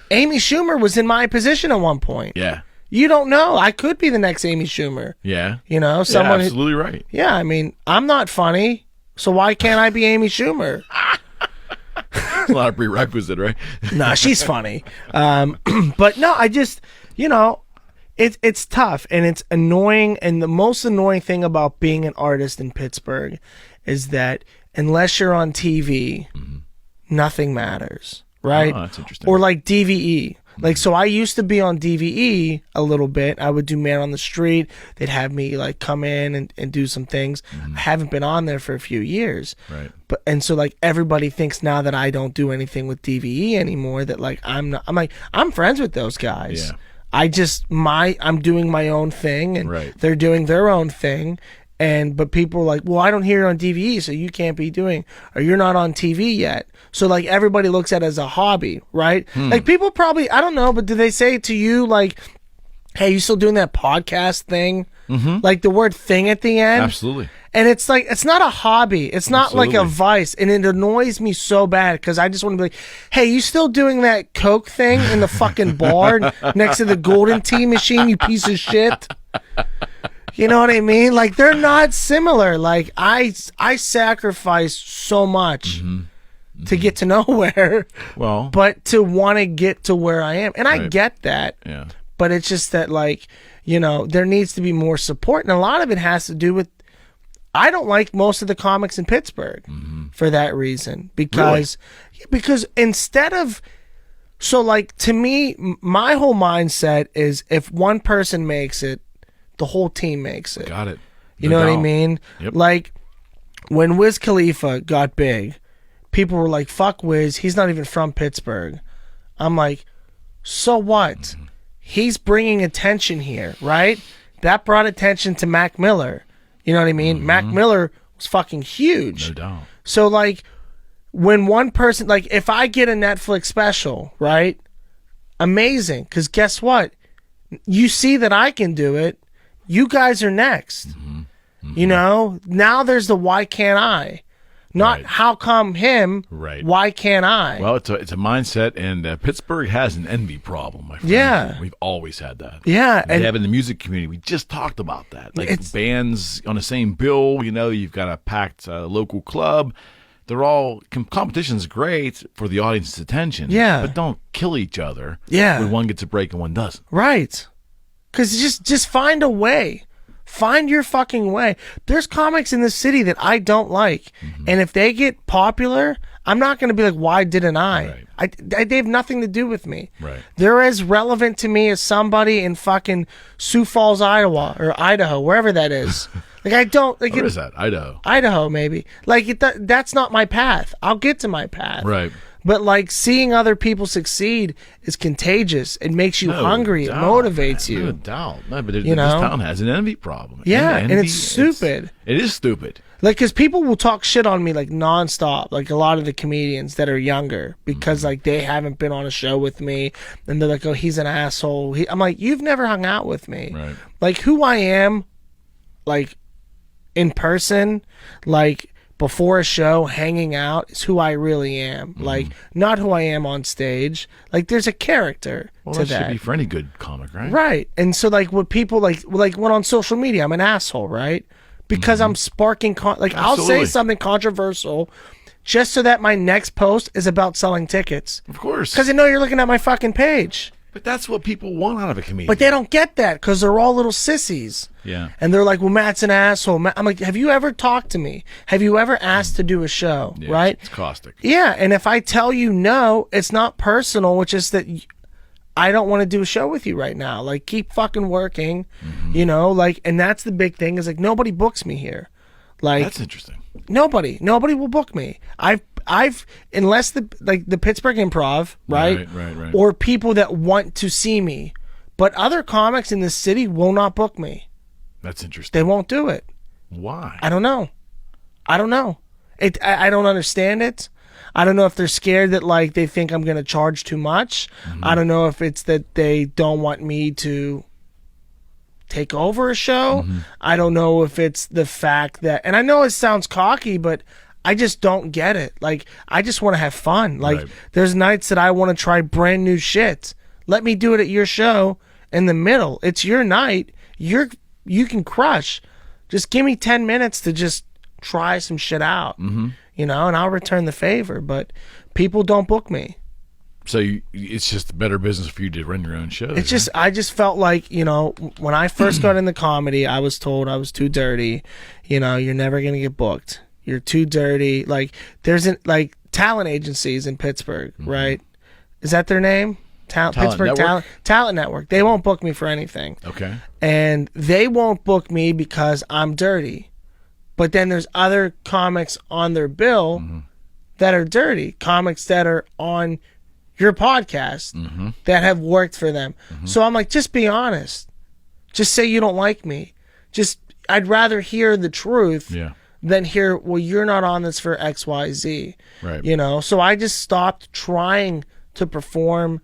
Amy Schumer was in my position at one point. Yeah. You don't know. I could be the next Amy Schumer. Yeah. You know, someone. Yeah, absolutely right. Yeah, I mean, I'm not funny, so why can't I be Amy Schumer? It's a lot of prerequisite, right? Nah, she's funny. But no, I just, you know, It's tough and it's annoying. And the most annoying thing about being an artist in Pittsburgh is that unless you're on TV, nothing matters, right? Oh, that's interesting. Or like DVE. Like, so I used to be on DVE a little bit. I would do Man on the Street. They'd have me like come in and do some things. I haven't been on there for a few years. Right. And so like everybody thinks now that I don't do anything with DVE anymore, that like I'm friends with those guys. Yeah. I'm doing my own thing and Right. they're doing their own thing. But people are like, well, I don't hear you on DVE, so you can't be doing, or you're not on TV yet. So like everybody looks at it as a hobby, right? Like people probably, I don't know, but do they say to you like, hey, you still doing that podcast thing? Like the word thing at the end? Absolutely. And it's like, it's not a hobby. It's not like a Absolutely. vice. And it annoys me so bad because I just want to be like, hey, you still doing that Coke thing in the fucking bar next to the Golden Tea machine, you piece of shit? You know what I mean? Like, they're not similar. Like, I sacrifice so much to get to nowhere, Well, but to want to get to where I am. And I Right. get that. yeah. But it's just that, like, you know, there needs to be more support. And a lot of it has to do with, I don't like most of the comics in Pittsburgh for that reason. Because instead of, so like, to me, my whole mindset is if one person makes it, the whole team makes it. Got it. You No know what I doubt. mean? Yep. Like, when Wiz Khalifa got big, people were like, fuck Wiz, he's not even from Pittsburgh. I'm like, so what? He's bringing attention here, right? That brought attention to Mac Miller. You know what I mean? Mac Miller was fucking huge. No doubt. So, like, when one person, like, if I get a Netflix special, right? Amazing. Because guess what? You see that I can do it. You guys are next. You know? Now there's the why can't I? Not Right. how come him? Right. Why can't I? Well, it's a mindset, and Pittsburgh has an envy problem, my friend. Yeah. We've always had that. Yeah, We and- have in the music community. We just talked about that. Like It's- bands on the same bill, you know, you've got a packed local club. They're all, competition's great for the audience's attention. Yeah. But don't kill each other Yeah. when one gets a break and one doesn't. Right. Because just find a way. Find your fucking way. There's comics in this city that I don't like. And if they get popular, I'm not going to be like, why didn't I? They have nothing to do with me. Right. They're as relevant to me as somebody in fucking Sioux Falls, Idaho, wherever that is. Like, I don't... Like, Where is that? Idaho. Idaho, maybe. Like, that's not my path. I'll get to my path. Right. But like seeing other people succeed is contagious. It makes you No hungry. doubt, It motivates man. you. No doubt. No, but You this know? town has an envy problem. Yeah, and Envy, it's stupid. It is stupid. Like, because people will talk shit on me like nonstop. Like a lot of the comedians that are younger because like they haven't been on a show with me, and they're like, "Oh, he's an asshole." I'm like, "You've never hung out with me. Right. Like who I am, like in person, like." Before a show, hanging out is who I really am. Like, not who I am on stage. Like, there's a character Well, to that that. should be for any good comic, right? Right. And so, like, what people, like when on social media, I'm an asshole, right? Because I'm sparking, like, I'll say Absolutely. something controversial just so that my next post is about selling tickets. Of course. Because I know you're looking at my fucking page. But that's what people want out of a comedian. But they don't get that because they're all little sissies. Yeah. And they're like, well, Matt's an asshole. I'm like, have you ever talked to me? Have you ever asked to do a show? Yeah, Right? It's caustic. Yeah. And if I tell you no, it's not personal, which is that I don't want to do a show with you right now. Like, keep fucking working, you know? Like, and that's the big thing is like, nobody books me here. Like, That's interesting. nobody will book me. I've unless the Pittsburgh Improv, right? Right. Or people that want to see me. But other comics in the city will not book me. That's interesting. They won't do it. Why? I don't know. I don't understand it. I don't know if they're scared that like they think I'm going to charge too much. I don't know if it's that they don't want me to take over a show. I don't know if it's the fact that, and I know it sounds cocky, but I just don't get it. Like, I just want to have fun. Like, Right. there's nights that I want to try brand new shit. Let me do it at your show in the middle. It's your night. You can crush. Just give me 10 minutes to just try some shit out. You know, and I'll return the favor. But people don't book me. So it's just a better business for you to run your own shows. It's just, I just felt like, when I first got into comedy, I was told I was too dirty. You're never going to get booked. You're too dirty. Like, there's talent agencies in Pittsburgh, right? Is that their name? Pittsburgh Talent Network. They won't book me for anything. Okay. And they won't book me because I'm dirty. But then there's other comics on their bill that are dirty. Comics that are on your podcast that have worked for them. So I'm like, just be honest. Just say you don't like me. I'd rather hear the truth than hear, well, you're not on this for X, Y, Z. Right. So I just stopped trying to perform,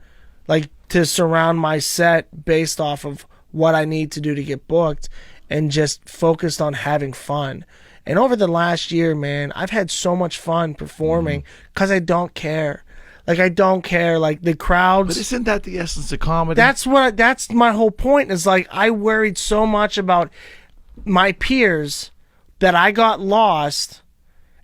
like to surround my set based off of what I need to do to get booked, and just focused on having fun. And over the last year, man, I've had so much fun performing because I don't care. Like, I don't care. Like, the crowds. But isn't that the essence of comedy? That's my whole point, is like, I worried so much about my peers that I got lost,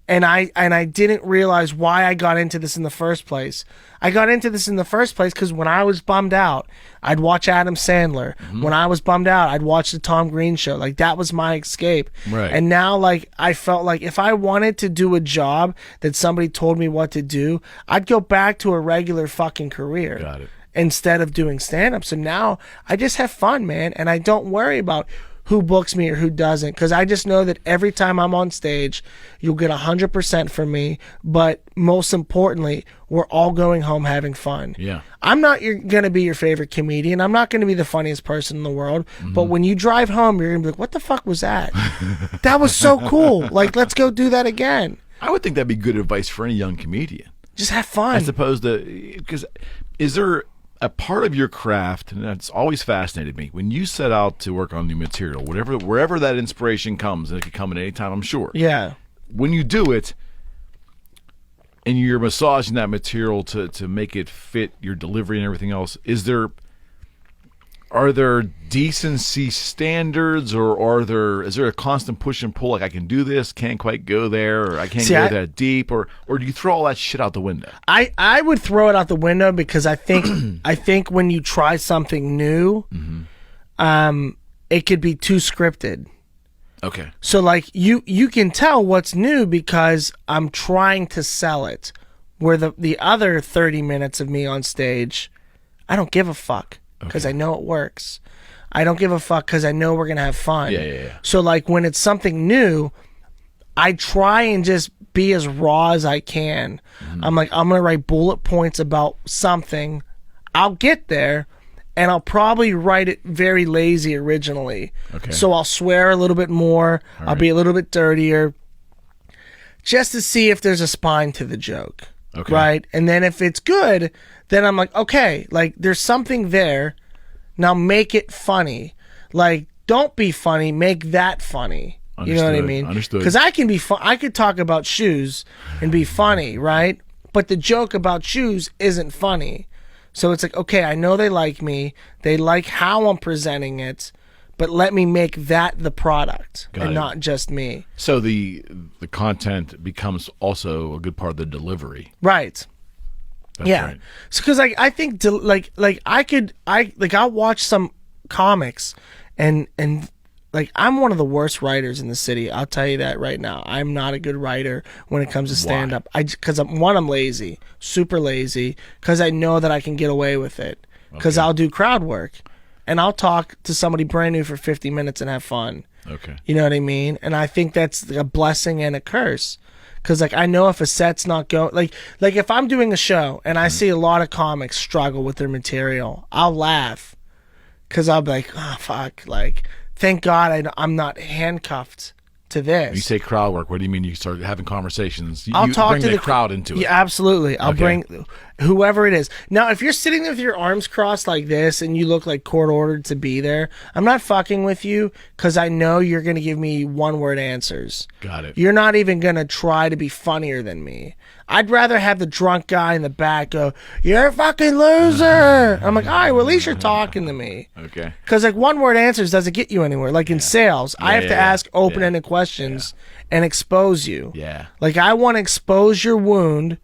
and I didn't realize why I got into this in the first place. I got into this in the first place because when I was bummed out, I'd watch Adam Sandler. When I was bummed out, I'd watch the Tom Green Show. Like, that was my escape. Right. And now, like, I felt like if I wanted to do a job that somebody told me what to do, I'd go back to a regular fucking career. Got it. Instead of doing stand-up. So now I just have fun, man, and I don't worry about who books me or who doesn't, because I just know that every time I'm on stage, you'll get 100% from me, but most importantly, we're all going home having fun. Yeah. I'm not going to be your favorite comedian. I'm not going to be the funniest person in the world, but when you drive home, you're going to be like, what the fuck was that? That was so cool. Like, let's go do that again. I would think that'd be good advice for any young comedian. Just have fun. As opposed to, because is there a part of your craft, and that's always fascinated me, when you set out to work on new material, wherever that inspiration comes, and it could come at any time, I'm sure. Yeah. When you do it, and you're massaging that material to make it fit your delivery and everything else, are there decency standards, or is there a constant push and pull, like I can do this, can't quite go there, or I can't go that deep, or do you throw all that shit out the window? I would throw it out the window, because I think when you try something new, it could be too scripted. Okay. So like you can tell what's new because I'm trying to sell it, where the other 30 minutes of me on stage, I don't give a fuck. Because I know it works. I don't give a fuck because I know we're going to have fun. Yeah. So, like, when it's something new, I try and just be as raw as I can. I'm like, I'm going to write bullet points about something. I'll get there, and I'll probably write it very lazy originally. Okay. So I'll swear a little bit more. I'll be a little bit dirtier, just to see if there's a spine to the joke. Okay. Right? And then if it's good, then I'm like, okay, like, there's something there. Now make it funny. Like, don't be funny, make that funny. Understood. You know what I mean? Understood. Because I can be I could talk about shoes and be funny, right? But the joke about shoes isn't funny. So it's like, okay, I know they like me. They like how I'm presenting it. But let me make that the product not just me. So the content becomes also a good part of the delivery. Right. That's yeah. right. So because I think I'll watch some comics and like, I'm one of the worst writers in the city. I'll tell you that right now. I'm not a good writer when it comes to stand up. Because I'm lazy, super lazy. Because I know that I can get away with it. Because I'll do crowd work. And I'll talk to somebody brand new for 50 minutes and have fun. Okay. You know what I mean? And I think that's a blessing and a curse. Because, like, I know if a set's not going... Like if I'm doing a show and I see a lot of comics struggle with their material, I'll laugh. Because I'll be like, oh, fuck. Like, thank God I'm not handcuffed to this. When you say crowd work, what do you mean? You start having conversations. I'll talk bring to the crowd into it. Yeah, absolutely. I'll bring whoever it is. Now, if you're sitting there with your arms crossed like this and you look like court ordered to be there, I'm not fucking with you, because I know you're going to give me one-word answers. Got it. You're not even going to try to be funnier than me. I'd rather have the drunk guy in the back go, "You're a fucking loser." I'm like, all right, well, at least you're talking to me. Okay. Because, like, one-word answers doesn't get you anywhere. Like in sales, I have to ask open-ended questions and expose you. Yeah. Like, I want to expose your wound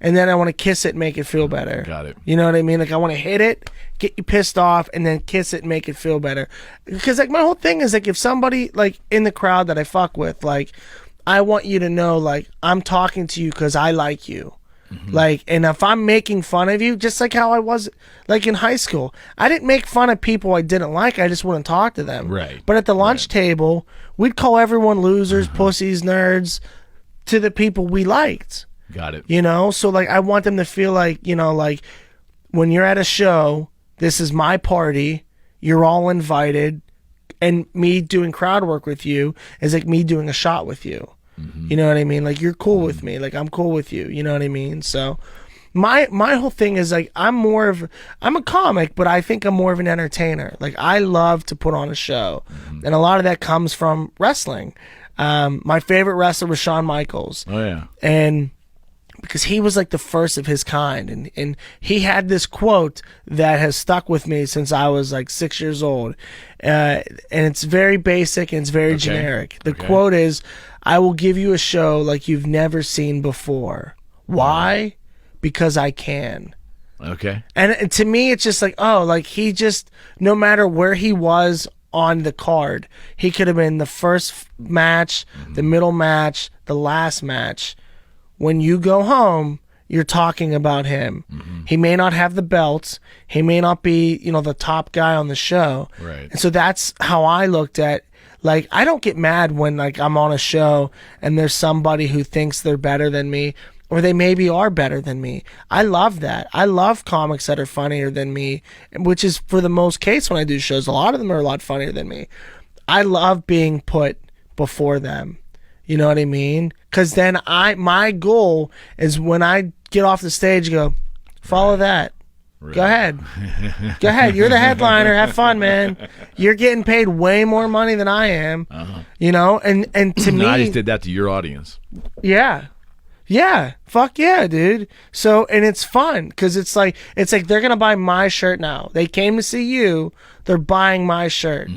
and then I want to kiss it and make it feel better. Got it. You know what I mean? Like I want to hit it, get you pissed off, and then kiss it and make it feel better. Because like my whole thing is like if somebody like in the crowd that I fuck with, like I want you to know like I'm talking to you because I like you. Like, and if I'm making fun of you, just like how I was like in high school, I didn't make fun of people I didn't like. I just wouldn't talk to them. Right. But at the lunch table, we'd call everyone losers, pussies, nerds to the people we liked. Got it. You know, so like I want them to feel like, you know, like when you're at a show, this is my party, you're all invited, and me doing crowd work with you is like me doing a shot with you. You know what I mean? Like you're cool with me, like I'm cool with you. You know what I mean? So my whole thing is like I'm a comic, but I think I'm more of an entertainer. Like I love to put on a show, and a lot of that comes from wrestling. My favorite wrestler was Shawn Michaels. Oh yeah. And because he was like the first of his kind, and he had this quote that has stuck with me since I was like 6 years old, and it's very basic and it's very generic. The quote is, "I will give you a show like you've never seen before. Why? Because I can." Okay. And to me, it's just like, oh, like he just, no matter where he was on the card, he could have been the first match, the middle match, the last match. When you go home, you're talking about him. He may not have the belts. He may not be, you know, the top guy on the show. Right. And so that's how I looked at, like, I don't get mad when, like, I'm on a show and there's somebody who thinks they're better than me, or they maybe are better than me. I love that. I love comics that are funnier than me, which is for the most case when I do shows. A lot of them are a lot funnier than me. I love being put before them. You know what I mean? Because then my goal is when I get off the stage, go, follow that. Right. Go ahead. Go ahead. You're the headliner. Have fun, man. You're getting paid way more money than I am. You know? And to me, I just did that to your audience. Yeah. Yeah. Fuck yeah, dude. So, and it's fun because it's like they're going to buy my shirt now. They came to see you. They're buying my shirt.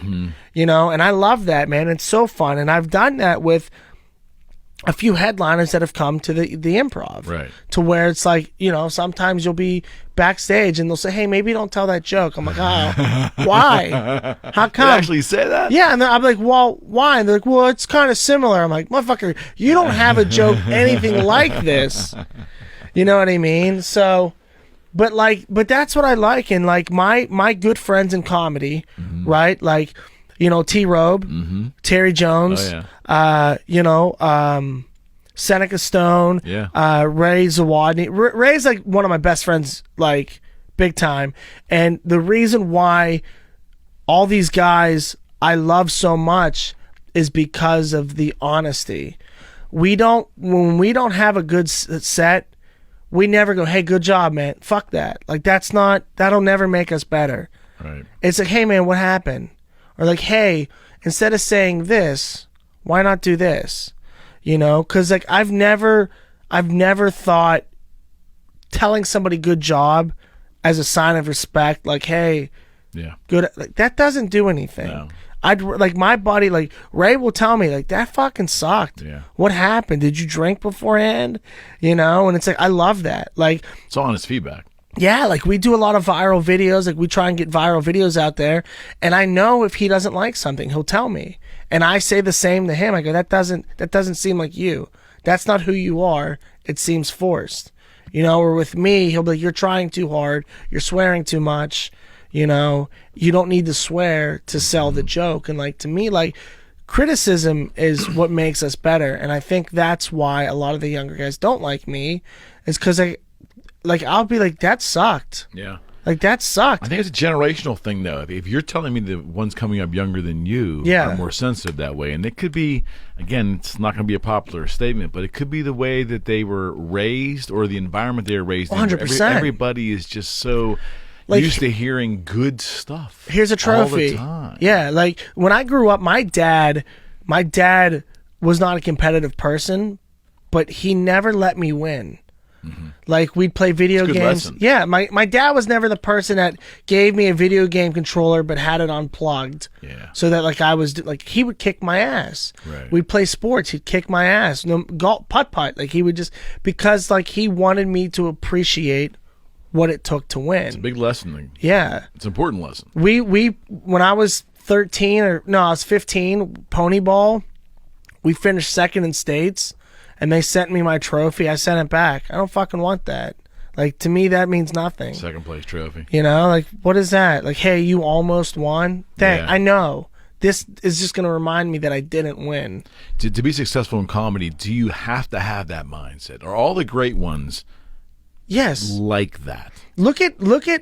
You know? And I love that, man. It's so fun. And I've done that with a few headliners that have come to the improv, right? To where it's like, you know, sometimes you'll be backstage and they'll say, "Hey, maybe don't tell that joke." I'm like, "Oh, why? How come?" They actually say that? Yeah, and I'm like, "Well, why?" And they're like, "Well, it's kind of similar." I'm like, "Motherfucker, you don't have a joke anything like this." You know what I mean? So, but that's what I like, and like my good friends in comedy, right? Like, you know, T-Robe, Terry Jones, you know, Seneca Stone, Ray Zawadney. Ray's like one of my best friends, like big time. And the reason why all these guys I love so much is because of the honesty. When we don't have a good set, we never go, "Hey, good job, man." Fuck that. Like that'll never make us better. Right. It's like, "Hey, man, what happened?" Or like, "Hey, instead of saying this, why not do this?" You know, because like I've never thought telling somebody good job as a sign of respect, like, "Hey, good," like that doesn't do anything. No. I'd like my buddy, like Ray will tell me, like, "That fucking sucked. Yeah. What happened? Did you drink beforehand?" You know, and it's like I love that. Like, it's honest feedback. Yeah, like we do a lot of viral videos. Like we try and get viral videos out there. And I know if he doesn't like something, he'll tell me. And I say the same to him. I go, that doesn't seem like you. That's not who you are. It seems forced. You know, or with me, he'll be like, "You're trying too hard. You're swearing too much. You know, you don't need to swear to sell the joke." And like, to me, like, criticism is what makes us better. And I think that's why a lot of the younger guys don't like me, is because I'll be like, "That sucked." Yeah. Like, that sucked. I think it's a generational thing, though. If you're telling me the ones coming up younger than you are more sensitive that way, and it could be, again, it's not going to be a popular statement, but it could be the way that they were raised or the environment they were raised in. 100%. Everybody is just so used to hearing good stuff. Here's a trophy. All the time. Yeah, like when I grew up, my dad was not a competitive person, but he never let me win. Like we'd play video Good games. lesson. Yeah, my dad was never the person that gave me a video game controller but had it unplugged. Yeah. So that like I was like he would kick my ass. Right. We'd play sports. He'd kick my ass. No golf putt. Like he would just because like he wanted me to appreciate what it took to win. It's a big lesson. Yeah. It's an important lesson. We when I was 13 or no, I was 15, pony ball, we finished second in states and they sent me my trophy. I sent it back. I don't fucking want that. Like to me that means nothing. Second place trophy. You know, like what is that? Like, hey, you almost won? Dang, Yeah. I know. This is just going to remind me that I didn't win. To be successful in comedy, do you have to have that mindset? Are all the great ones Yes. like that? Look at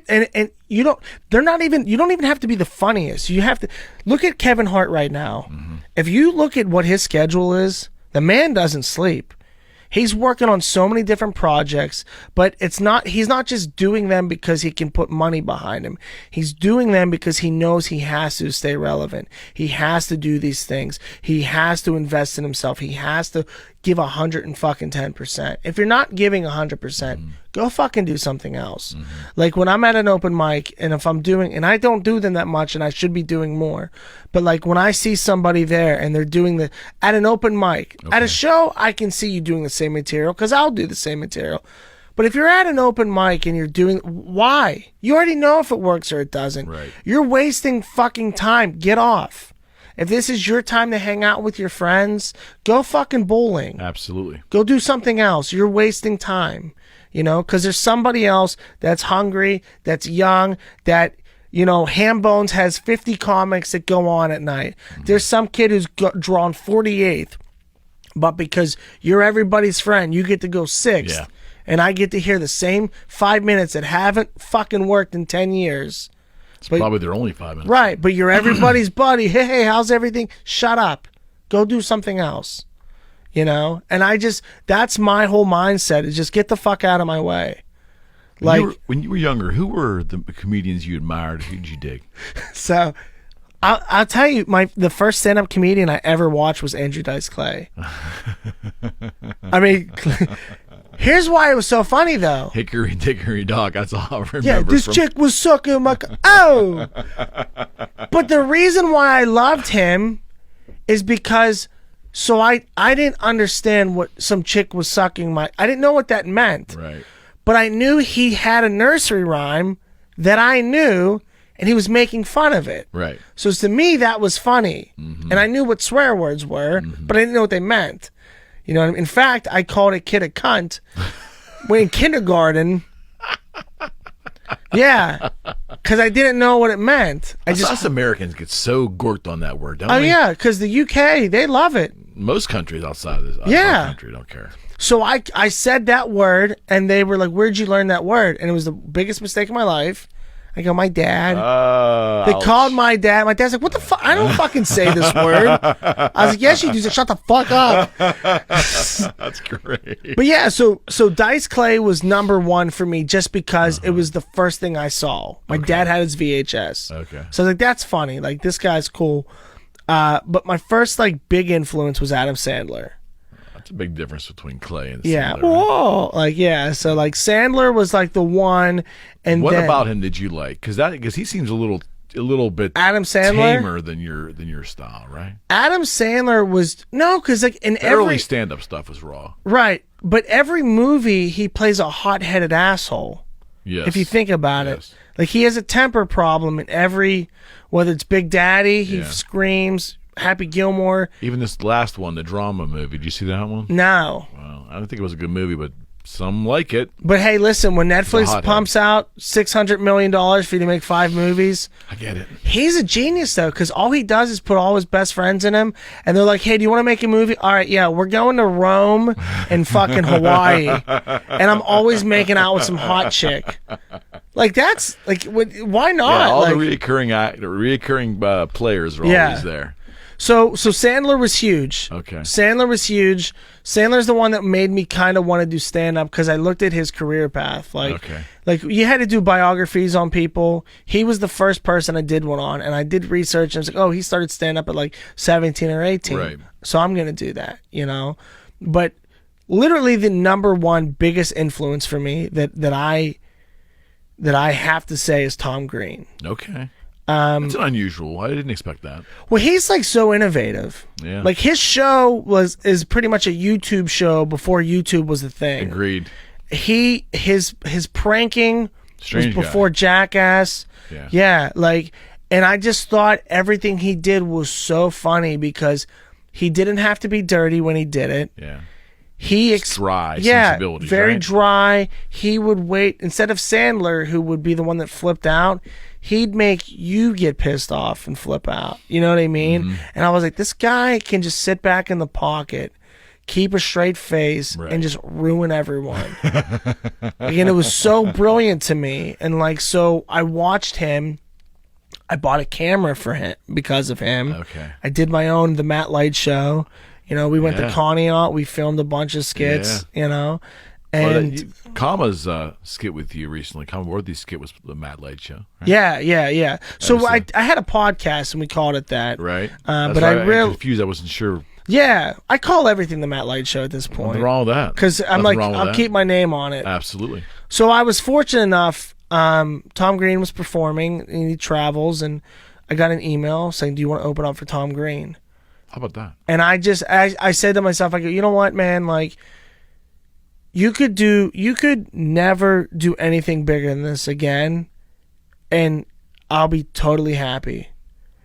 and you don't even have to be the funniest. You have to look at Kevin Hart right now. If you look at what his schedule is, the man doesn't sleep. He's working on so many different projects, but he's not just doing them because he can put money behind him. He's doing them because he knows he has to stay relevant. He has to do these things. He has to invest in himself. He has to give 110%. If you're not giving 100%, go fucking do something else. Like when I'm at an open mic and if I'm doing, and I don't do them that much and I should be doing more, but like when I see somebody there and they're doing at an open mic, at a show, I can see you doing the same material because I'll do the same material. But if you're at an open mic and you're doing, why? You already know if it works or it doesn't. Right. You're wasting fucking time. Get off. If this is your time to hang out with your friends, go fucking bowling. Absolutely. Go do something else. You're wasting time, you know, because there's somebody else that's hungry, that's young, that, you know, Ham Bones has 50 comics that go on at night. There's some kid who's drawn 48th, but because you're everybody's friend, you get to go 6th. Yeah. And I get to hear the same 5 minutes that haven't fucking worked in 10 years. It's probably their only 5 minutes. Right, but you're everybody's buddy. Hey, how's everything? Shut up. Go do something else. You know? And that's my whole mindset is just get the fuck out of my way. When you were younger, who were the comedians you admired? Who did you dig? So I'll tell you, the first stand-up comedian I ever watched was Andrew Dice Clay. I mean, here's why it was so funny, though. Hickory Dickory Dock. That's all I remember. Yeah, this chick was sucking my... Oh! But the reason why I loved him is because... So I didn't understand what some chick was sucking my... I didn't know what that meant. Right. But I knew he had a nursery rhyme that I knew, and he was making fun of it. Right. So to me, that was funny. And I knew what swear words were, but I didn't know what they meant. You know, in fact, I called a kid a cunt when in kindergarten. Yeah, because I didn't know what it meant. Us Americans get so gorked on that word, don't we? Oh yeah, because the UK, they love it. Most countries outside of this country don't care. So I said that word, and they were like, "Where'd you learn that word?" And it was the biggest mistake of my life. I go, my dad. They called my dad. My dad's like, what the fuck? I don't fucking say this word. I was like, yes, you do. He's like, shut the fuck up. That's great. But yeah, so Dice Clay was number one for me just because it was the first thing I saw. My dad had his VHS. Okay. So I was like, that's funny. Like, this guy's cool. But my first, like, big influence was Adam Sandler. That's a big difference between Clay and Yeah. Sandler. Right? Whoa. Like, yeah. So, like, Sandler was, like, the one. And what then, about him did you like? Because he seems a little bit Adam Sandler? tamer than your style, right? Adam Sandler was no, because like in Early stand-up stuff was raw, right? But every movie he plays a hot-headed asshole. Yes. If you think about it, like he has a temper problem in every, whether it's Big Daddy, he screams. Happy Gilmore. Even this last one, the drama movie. Did you see that one? No. Well, I don't think it was a good movie, but some like it. But hey, listen, when Netflix pumps out $600 million for you to make 5 movies, I get it. He's a genius though, because all he does is put all his best friends in him, and they're like, "Hey, do you want to make a movie? All right, yeah, we're going to Rome and fucking Hawaii, and I'm always making out with some hot chick." Like that's like, why not? Yeah, all like, the reoccurring players are always there. So Sandler was huge. Okay. Sandler was huge. Sandler's the one that made me kind of want to do stand-up because I looked at his career path. Like you had to do biographies on people. He was the first person I did one on, and I did research, and I was like, oh, he started stand-up at like 17 or 18. Right. So I'm going to do that, you know? But literally the number one biggest influence for me that I have to say is Tom Green. Okay. It's unusual. I didn't expect that. Well, he's like so innovative. Yeah. Like his show is pretty much a YouTube show before YouTube was a thing. Agreed. His pranking Strange was before guy. Jackass. Yeah. Yeah, like, and I just thought everything he did was so funny because he didn't have to be dirty when he did it. Yeah. Dry sensibilities, very right? dry. He would wait instead of Sandler, who would be the one that flipped out. He'd make you get pissed off and flip out. You know what I mean? Mm-hmm. And I was like, this guy can just sit back in the pocket, keep a straight face, and just ruin everyone. And it was so brilliant to me. And like, so I watched him. I bought a camera for him because of him. Okay. I did my own The Matt Light Show. You know, we went to Conneaut. We filmed a bunch of skits. You know, and Comma's skit with you recently. Comma Worthy's skit was the Matt Light Show. Right? Yeah. So I had a podcast and we called it that. Right. But I really confused. I wasn't sure. Yeah, I call everything the Matt Light Show at this point. Nothing wrong with that. Because I'm like, I'll keep my name on it. Absolutely. So I was fortunate enough. Tom Green was performing and he travels, and I got an email saying, "Do you want to open up for Tom Green?" How about that? And I said to myself, I go, you know what, man, like you could never do anything bigger than this again, and I'll be totally happy.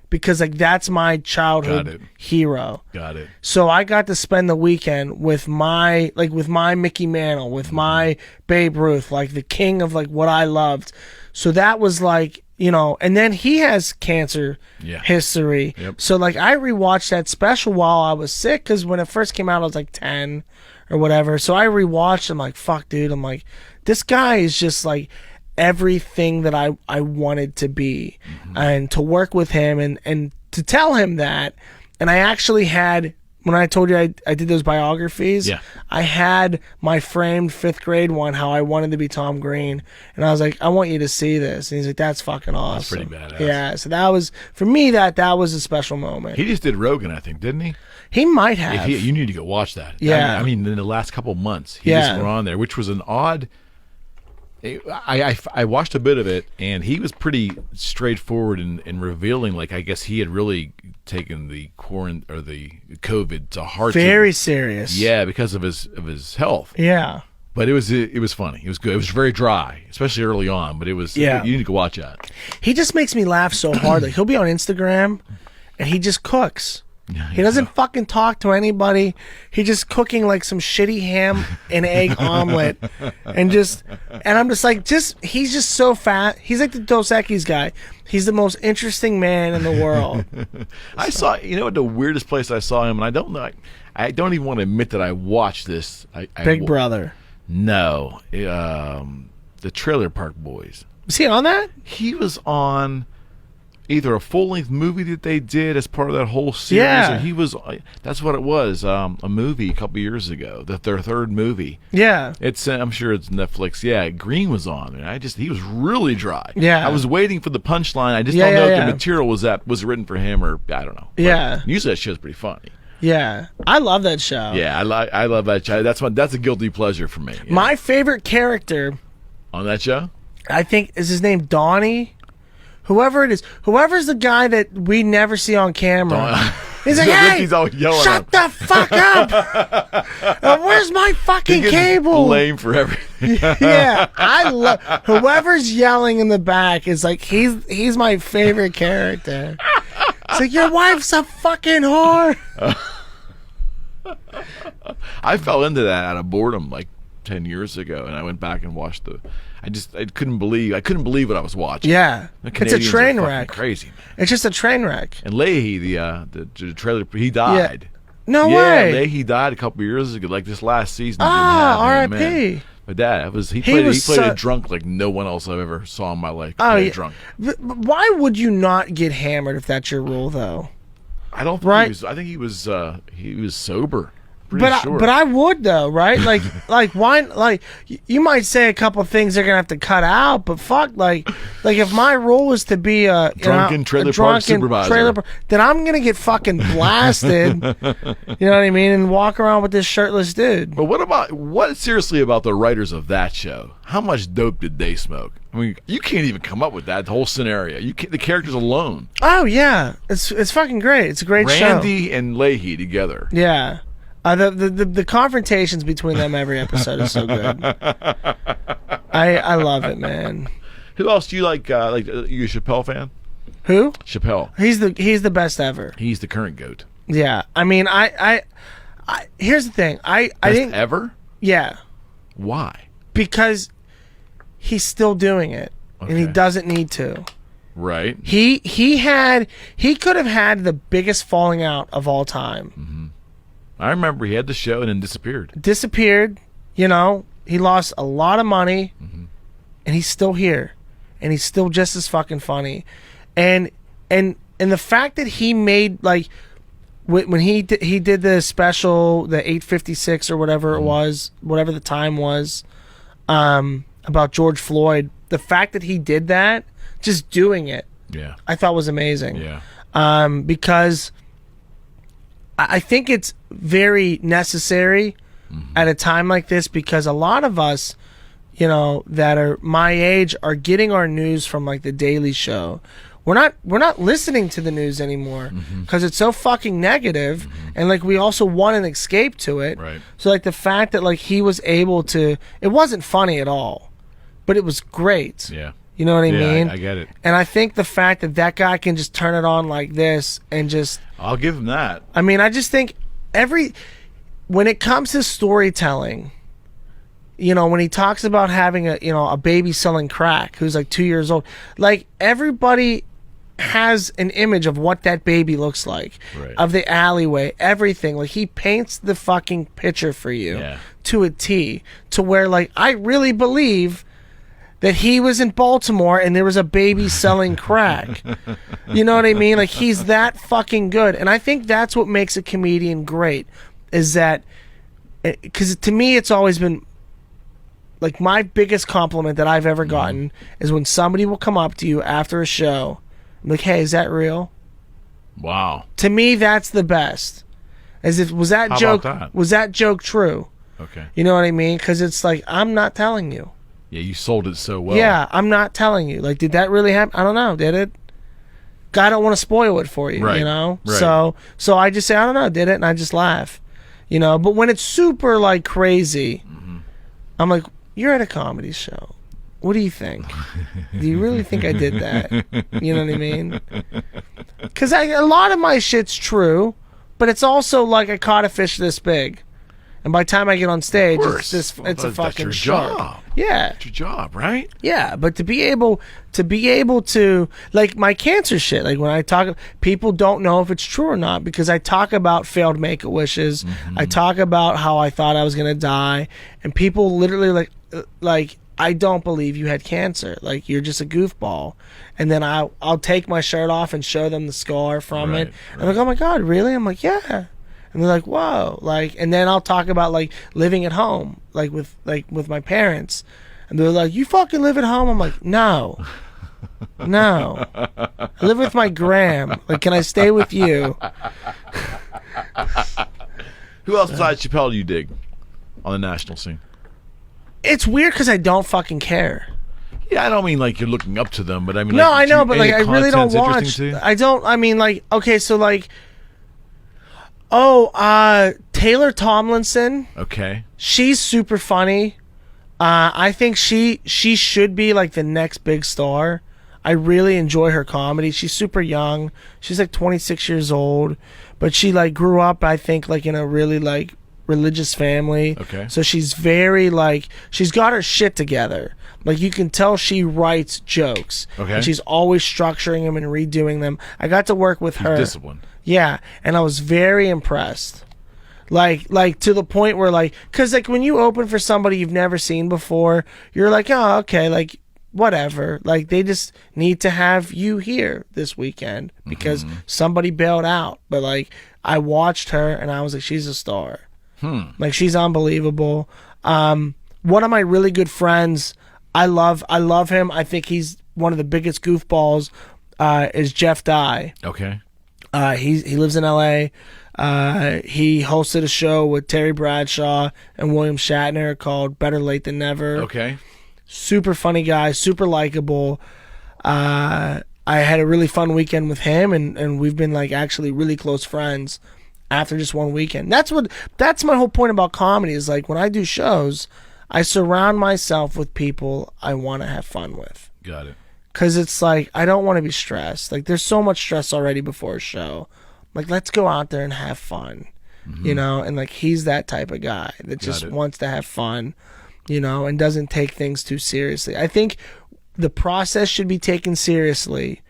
Because like that's my childhood hero. Got it. So I got to spend the weekend with my Mickey Mantle, with my Babe Ruth, like the king of like what I loved. So that was like, you know, and then he has cancer history. Yep. So like I rewatched that special while I was sick, because when it first came out I was like 10 or whatever. So I rewatched. I'm like, fuck, dude. I'm like, this guy is just like everything that I wanted to be, and to work with him and to tell him that. And I actually had, when I told you I did those biographies, I had my framed 5th grade one, how I wanted to be Tom Green, and I was like, I want you to see this. And he's like, that's fucking awesome. That's pretty badass. Yeah, so that was, for me, that was a special moment. He just did Rogan, I think, didn't he? He might have. You need to go watch that. Yeah. I mean, in the last couple of months, he just went on there, which was an odd. I watched a bit of it, and he was pretty straightforward in revealing, like, I guess he had really taken the COVID to heart. Very serious. Yeah, because of his health. Yeah. But it was funny. It was good. It was very dry, especially early on. But it was. You need to go watch that. He just makes me laugh so hard. Like he'll be on Instagram, and he just cooks. He doesn't fucking talk to anybody. He's just cooking like some shitty ham and egg omelet, and I'm just like, he's just so fat. He's like the Dos Equis guy. He's the most interesting man in the world. I saw, the weirdest place I saw him, and I don't know. I don't even want to admit that I watched this. Big Brother. No, the Trailer Park Boys. Was he on that? He was on either a full-length movie that they did as part of that whole series, or he was. That's what it was. A movie a couple years ago. Their 3rd movie. Yeah. It's. I'm sure it's Netflix. Yeah, Green was on, and he was really dry. Yeah. I was waiting for the punchline. I just don't know if the material was written for him, or I don't know. Yeah. But usually that show's pretty funny. Yeah, I love that show. Yeah, I love that show. That's a guilty pleasure for me. Yeah. My favorite character on that show, I think, is his name Donnie. Whoever it is, whoever's the guy that we never see on camera. He's like, hey, shut the fuck up! Where's my fucking cable? Blame for everything. Yeah, I love whoever's yelling in the back. Is like he's my favorite character. It's like, your wife's a fucking whore. I fell into that out of boredom like 10 years ago, and I went back and watched I couldn't believe what I was watching. Yeah, it's a train wreck. Crazy, man. It's just a train wreck. And Leahy, the trailer, he died. Yeah. No way. Leahy died a couple years ago, like this last season. R.I.P. But he played a drunk like no one else I've ever saw in my life. Drunk. Why would you not get hammered if that's your rule, though? I don't think he was. I think he was sober. pretty sure. But I would though, right? Like why? Like you might say a couple of things they're gonna have to cut out, but fuck, like if my role is to be a drunken trailer park supervisor, then I'm gonna get fucking blasted. You know what I mean? And walk around with this shirtless dude. But what seriously about the writers of that show? How much dope did they smoke? I mean, you can't even come up with that whole scenario. You can't, the characters alone. Oh yeah, it's fucking great. It's a great show. Randy and Leahy together. Yeah. The confrontations between them every episode is so good. I love it, man. Who else do you like? You a Chappelle fan? Who? Chappelle. He's the best ever. He's the current GOAT. Yeah. I mean, I here's the thing. I think ever. Yeah. Why? Because he's still doing it, and he doesn't need to. Right. He could have had the biggest falling out of all time. Mm-hmm. I remember he had the show and then disappeared. You know, he lost a lot of money, and he's still here, and he's still just as fucking funny, and the fact that he made, like, when he did the special, the 8:56 or whatever it was, whatever the time was, about George Floyd, the fact that he did that, just doing it, I thought was amazing. Yeah. Because I think it's very necessary at a time like this, because a lot of us, you know, that are my age are getting our news from like the Daily Show. We're not listening to the news anymore because it's so fucking negative, and like we also want an escape to it. Right. So like the fact that like he was able to, it wasn't funny at all, but it was great. Yeah. You know what I mean? I get it. And I think the fact that that guy can just turn it on like this and just... I'll give him that. I mean, I just think when it comes to storytelling, you know, when he talks about having a baby selling crack who's like 2 years old, like everybody has an image of what that baby looks like, of the alleyway, everything. Like he paints the fucking picture for you to a T, to where like I really believe that he was in Baltimore and there was a baby selling crack. You know what I mean? Like he's that fucking good. And I think that's what makes a comedian great, is that, because to me it's always been like my biggest compliment that I've ever gotten is when somebody will come up to you after a show and be like, hey, is that real? Wow. To me, that's the best. As if, was that joke true? Okay. You know what I mean? Because it's like, I'm not telling you. Yeah, you sold it so well. Yeah, I'm not telling you. Like, did that really happen? I don't know. Did it? I don't want to spoil it for you, you know? Right. So I just say, I don't know, did it? And I just laugh. You know? But when it's super, like, crazy, I'm like, you're at a comedy show. What do you think? Do you really think I did that? You know what I mean? Because a lot of my shit's true, but it's also like I caught a fish this big. And by the time I get on stage, it's a fucking shark. Job. Yeah. It's your job, right? Yeah, but to be able to, like my cancer shit, like when I talk, people don't know if it's true or not, because I talk about failed make-a-wishes. I talk about how I thought I was going to die, and people literally like, I don't believe you had cancer. Like, you're just a goofball. And then I'll take my shirt off and show them the scar from it. And they're like, oh my God, really? I'm like, yeah. And they're like, whoa. Like, and then I'll talk about like living at home, like with my parents. And they're like, you fucking live at home? I'm like, no. No. I live with my gram. Like, can I stay with you? Who else besides Chappelle do you dig on the national scene? It's weird because I don't fucking care. Yeah, I don't mean like you're looking up to them, but I mean, no, like, I know, but like I really don't watch. To you? I don't. I mean, like, okay, so like, Taylor Tomlinson. Okay. She's super funny. I think she should be like the next big star. I really enjoy her comedy. She's super young. She's like 26 years old, but she like grew up, I think, like in a really like religious family. Okay. So she's very like, she's got her shit together. Like you can tell she writes jokes. Okay. And she's always structuring them and redoing them. I got to work with her. Discipline. Yeah, and I was very impressed. Like to the point where like, cause like when you open for somebody you've never seen before, you're like, oh, okay, like whatever. Like they just need to have you here this weekend because somebody bailed out. But like I watched her and I was like, she's a star. Like, she's unbelievable. One of my really good friends, I love him. I think he's one of the biggest goofballs, is Jeff Dye. Okay. He lives in LA. He hosted a show with Terry Bradshaw and William Shatner called Better Late Than Never. Okay. Super funny guy, super likable. I had a really fun weekend with him, and we've been like actually really close friends after just one weekend. That's my whole point about comedy, is like when I do shows, I surround myself with people I want to have fun with. Got it. Because it's like, I don't want to be stressed. Like, there's so much stress already before a show. Like, let's go out there and have fun, you know? And, like, he's that type of guy that just wants to have fun, you know, and doesn't take things too seriously. I think the process should be taken seriously,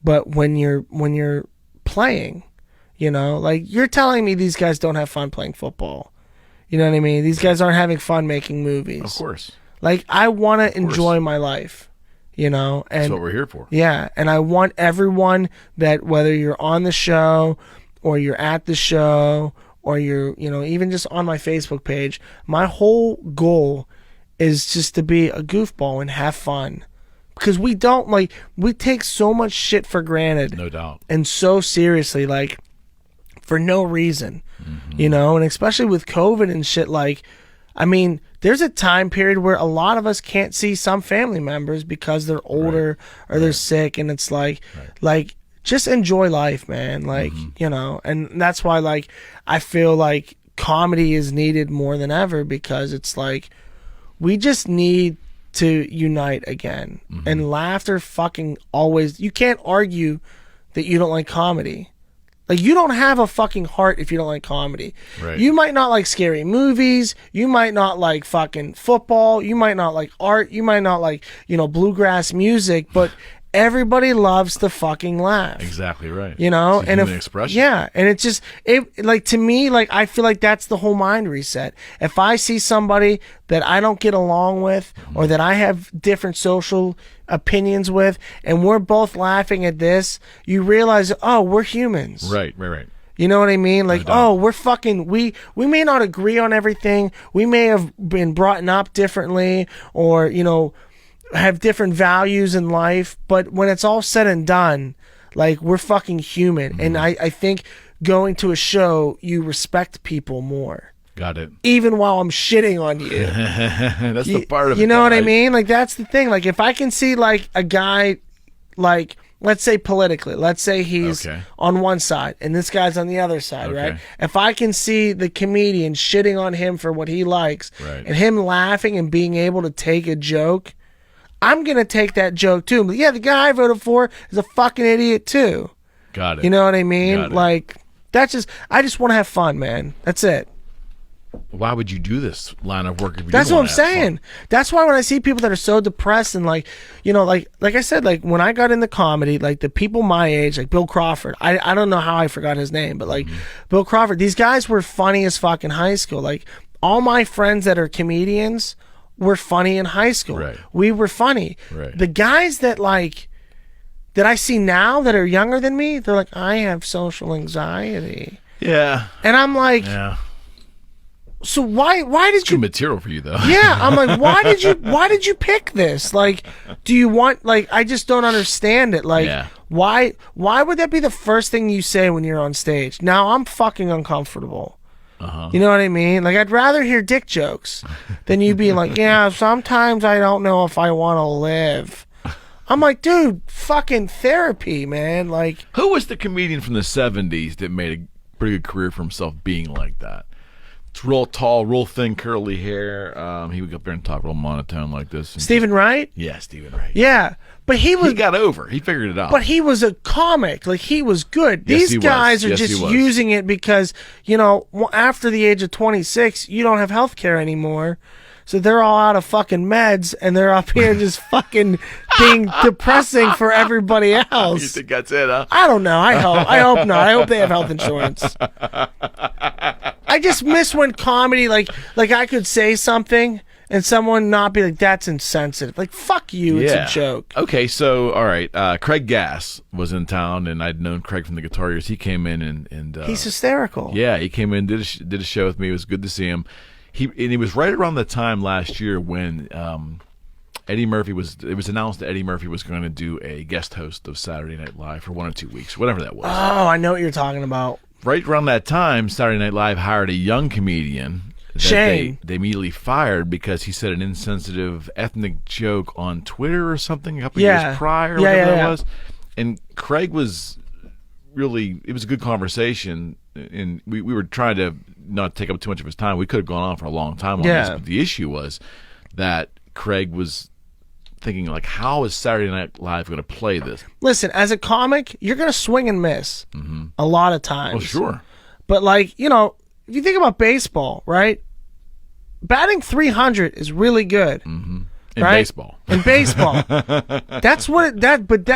but when you're playing, you know? Like, you're telling me these guys don't have fun playing football. You know what I mean? These guys aren't having fun making movies. Of course. Like, I want to enjoy my life. You know, and that's what we're here for. Yeah, and I want everyone that, whether you're on the show or you're at the show or you're, you know, even just on my Facebook page, my whole goal is just to be a goofball and have fun. Because we take so much shit for granted. No doubt. And so seriously, like, for no reason, you know, and especially with COVID and shit, like, I mean, there's a time period where a lot of us can't see some family members because they're older or they're sick, and it's like, just enjoy life, man. Like, you know, and that's why, like, I feel like comedy is needed more than ever, because it's like, we just need to unite again. And laughter fucking always, you can't argue that you don't like comedy. Like, you don't have a fucking heart if you don't like comedy. Right. You might not like scary movies. You might not like fucking football. You might not like art. You might not like, you know, bluegrass music. But everybody loves to fucking laugh. Exactly right. You know? It's a and human expression. Yeah. And it's just, like, to me, like, I feel like that's the whole mind reset. If I see somebody that I don't get along with, or that I have different social opinions with, and we're both laughing at this, you realize, oh, we're humans. Right. You know what I mean? Like, oh, we're fucking, we may not agree on everything. We may have been brought up differently, or, you know, have different values in life, but when it's all said and done, like, we're fucking human. And I think going to a show, you respect people more. Got it. Even while I'm shitting on you. That's the part of it. You know what I mean? Like, that's the thing. Like, if I can see, like, a guy, like, let's say politically, let's say he's on one side and this guy's on the other side, right? If I can see the comedian shitting on him for what he likes, and him laughing and being able to take a joke, I'm going to take that joke too. But yeah, the guy I voted for is a fucking idiot too. Got it. You know what I mean? Like, that's just, I just want to have fun, man. That's it. Why would you do this line of work if you That's didn't what I'm wanna have saying. fun? That's why when I see people that are so depressed, and like, you know, like I said, like, when I got into comedy, like, the people my age, like Bill Crawford, I don't know how I forgot his name, but like Bill Crawford, these guys were funny as fuck in high school. Like, all my friends that are comedians were funny in high school. Right. We were funny. Right. The guys that, like, that I see now that are younger than me, they're like, I have social anxiety. Yeah. And I'm like, Yeah. so why did Good material for you, though. Yeah, I'm like, why did you pick this? Like, do you want, like, I just don't understand it. Like, why would that be the first thing you say when you're on stage? Now I'm fucking uncomfortable. You know what I mean? Like, I'd rather hear dick jokes than you being like, yeah, sometimes I don't know if I want to live. I'm like, dude, fucking therapy, man. Like, Who was the comedian from the 70s that made a pretty good career for himself being like that? It's real tall, real thin, curly hair. He would go up there and talk real monotone like this. Stephen Wright? Yeah, Stephen Wright. Yeah. But he got over. He figured it out. But he was a comic. Like, he was good. Yes, These guys are just using it because, you know, after the age of 26, you don't have health care anymore. So they're all out of fucking meds, and they're up here just fucking being depressing for everybody else. You think that's it, huh? I don't know. I hope not. I hope they have health insurance. I just miss when comedy, like I could say something, and someone not be like, that's insensitive. Like, fuck you, it's a joke. Okay, so, all right, Craig Gass was in town, and I'd known Craig from the Guitar Years. He came in and he's hysterical. Yeah, he came in, did a show with me. It was good to see him. He was right around the time last year when Eddie Murphy it was announced that Eddie Murphy was going to do a guest host of Saturday Night Live for 1 or 2 weeks, whatever that was. Oh, I know what you're talking about. Right around that time, Saturday Night Live hired a young comedian that they immediately fired because he said an insensitive ethnic joke on Twitter or something a couple years prior, whatever that was. And Craig was really, it was a good conversation, and we were trying to not take up too much of his time. We could have gone on for a long time on this, but the issue was that Craig was thinking, like, how is Saturday Night Live going to play this? Listen, as a comic, you're going to swing and miss a lot of times. Well, sure. But, like, you know, if you think about baseball, right? Batting 300 is really good. In baseball. In baseball. That's what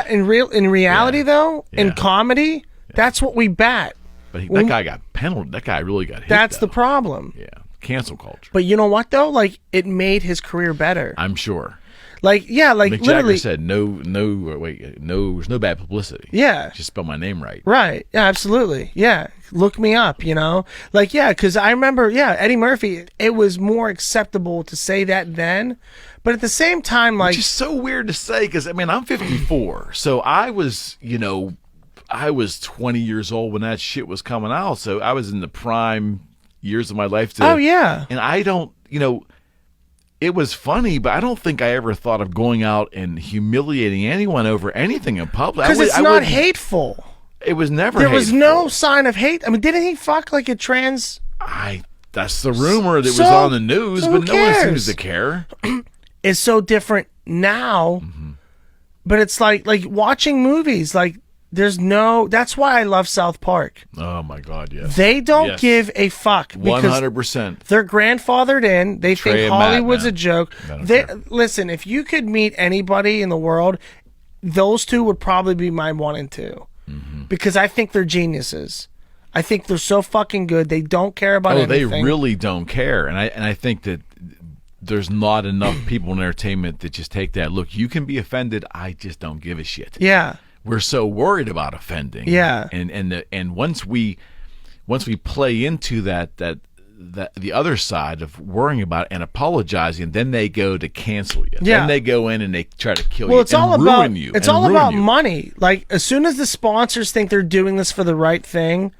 in reality though, in comedy, that's what we bat. But that guy got penalized. That guy really got hit. That's the problem. Yeah. Cancel culture. But you know what though? Like, it made his career better. I'm sure. Like, yeah, like Mick literally Jagger said, there's no bad publicity. Yeah. Just spell my name right. Right. Yeah, absolutely. Yeah. Look me up, you know? Like, yeah, because I remember, Eddie Murphy, it was more acceptable to say that then. But at the same time, like... Which is so weird to say, because, I mean, I'm 54. So I was, I was 20 years old when that shit was coming out. So I was in the prime years of my life. Oh, yeah. And I don't, it was funny, but I don't think I ever thought of going out and humiliating anyone over anything in public. Because it's not hateful. It was never There hateful. was no sign of hate. I mean, didn't he fuck like a trans... That's the rumor that was on the news, but no one seems to care. It's so different now, but it's like watching movies, like, there's no... That's why I love South Park. Oh, my God, yes. They don't give a fuck. 100%. They're grandfathered in. They think Hollywood's a joke. Listen, if you could meet anybody in the world, those two would probably be my 1 and 2. Because I think they're geniuses. I think they're so fucking good. They don't care about anything. They really don't care. And I think that there's not enough people in entertainment that just take that. Look, you can be offended. I just don't give a shit. Yeah. We're so worried about offending. Yeah. And once we play into that the other side of worrying about it and apologizing, then they go to cancel you. Yeah. Then they go in and they try to kill you. It's all about you. It's all about money. Like, as soon as the sponsors think they're doing this for the right thing,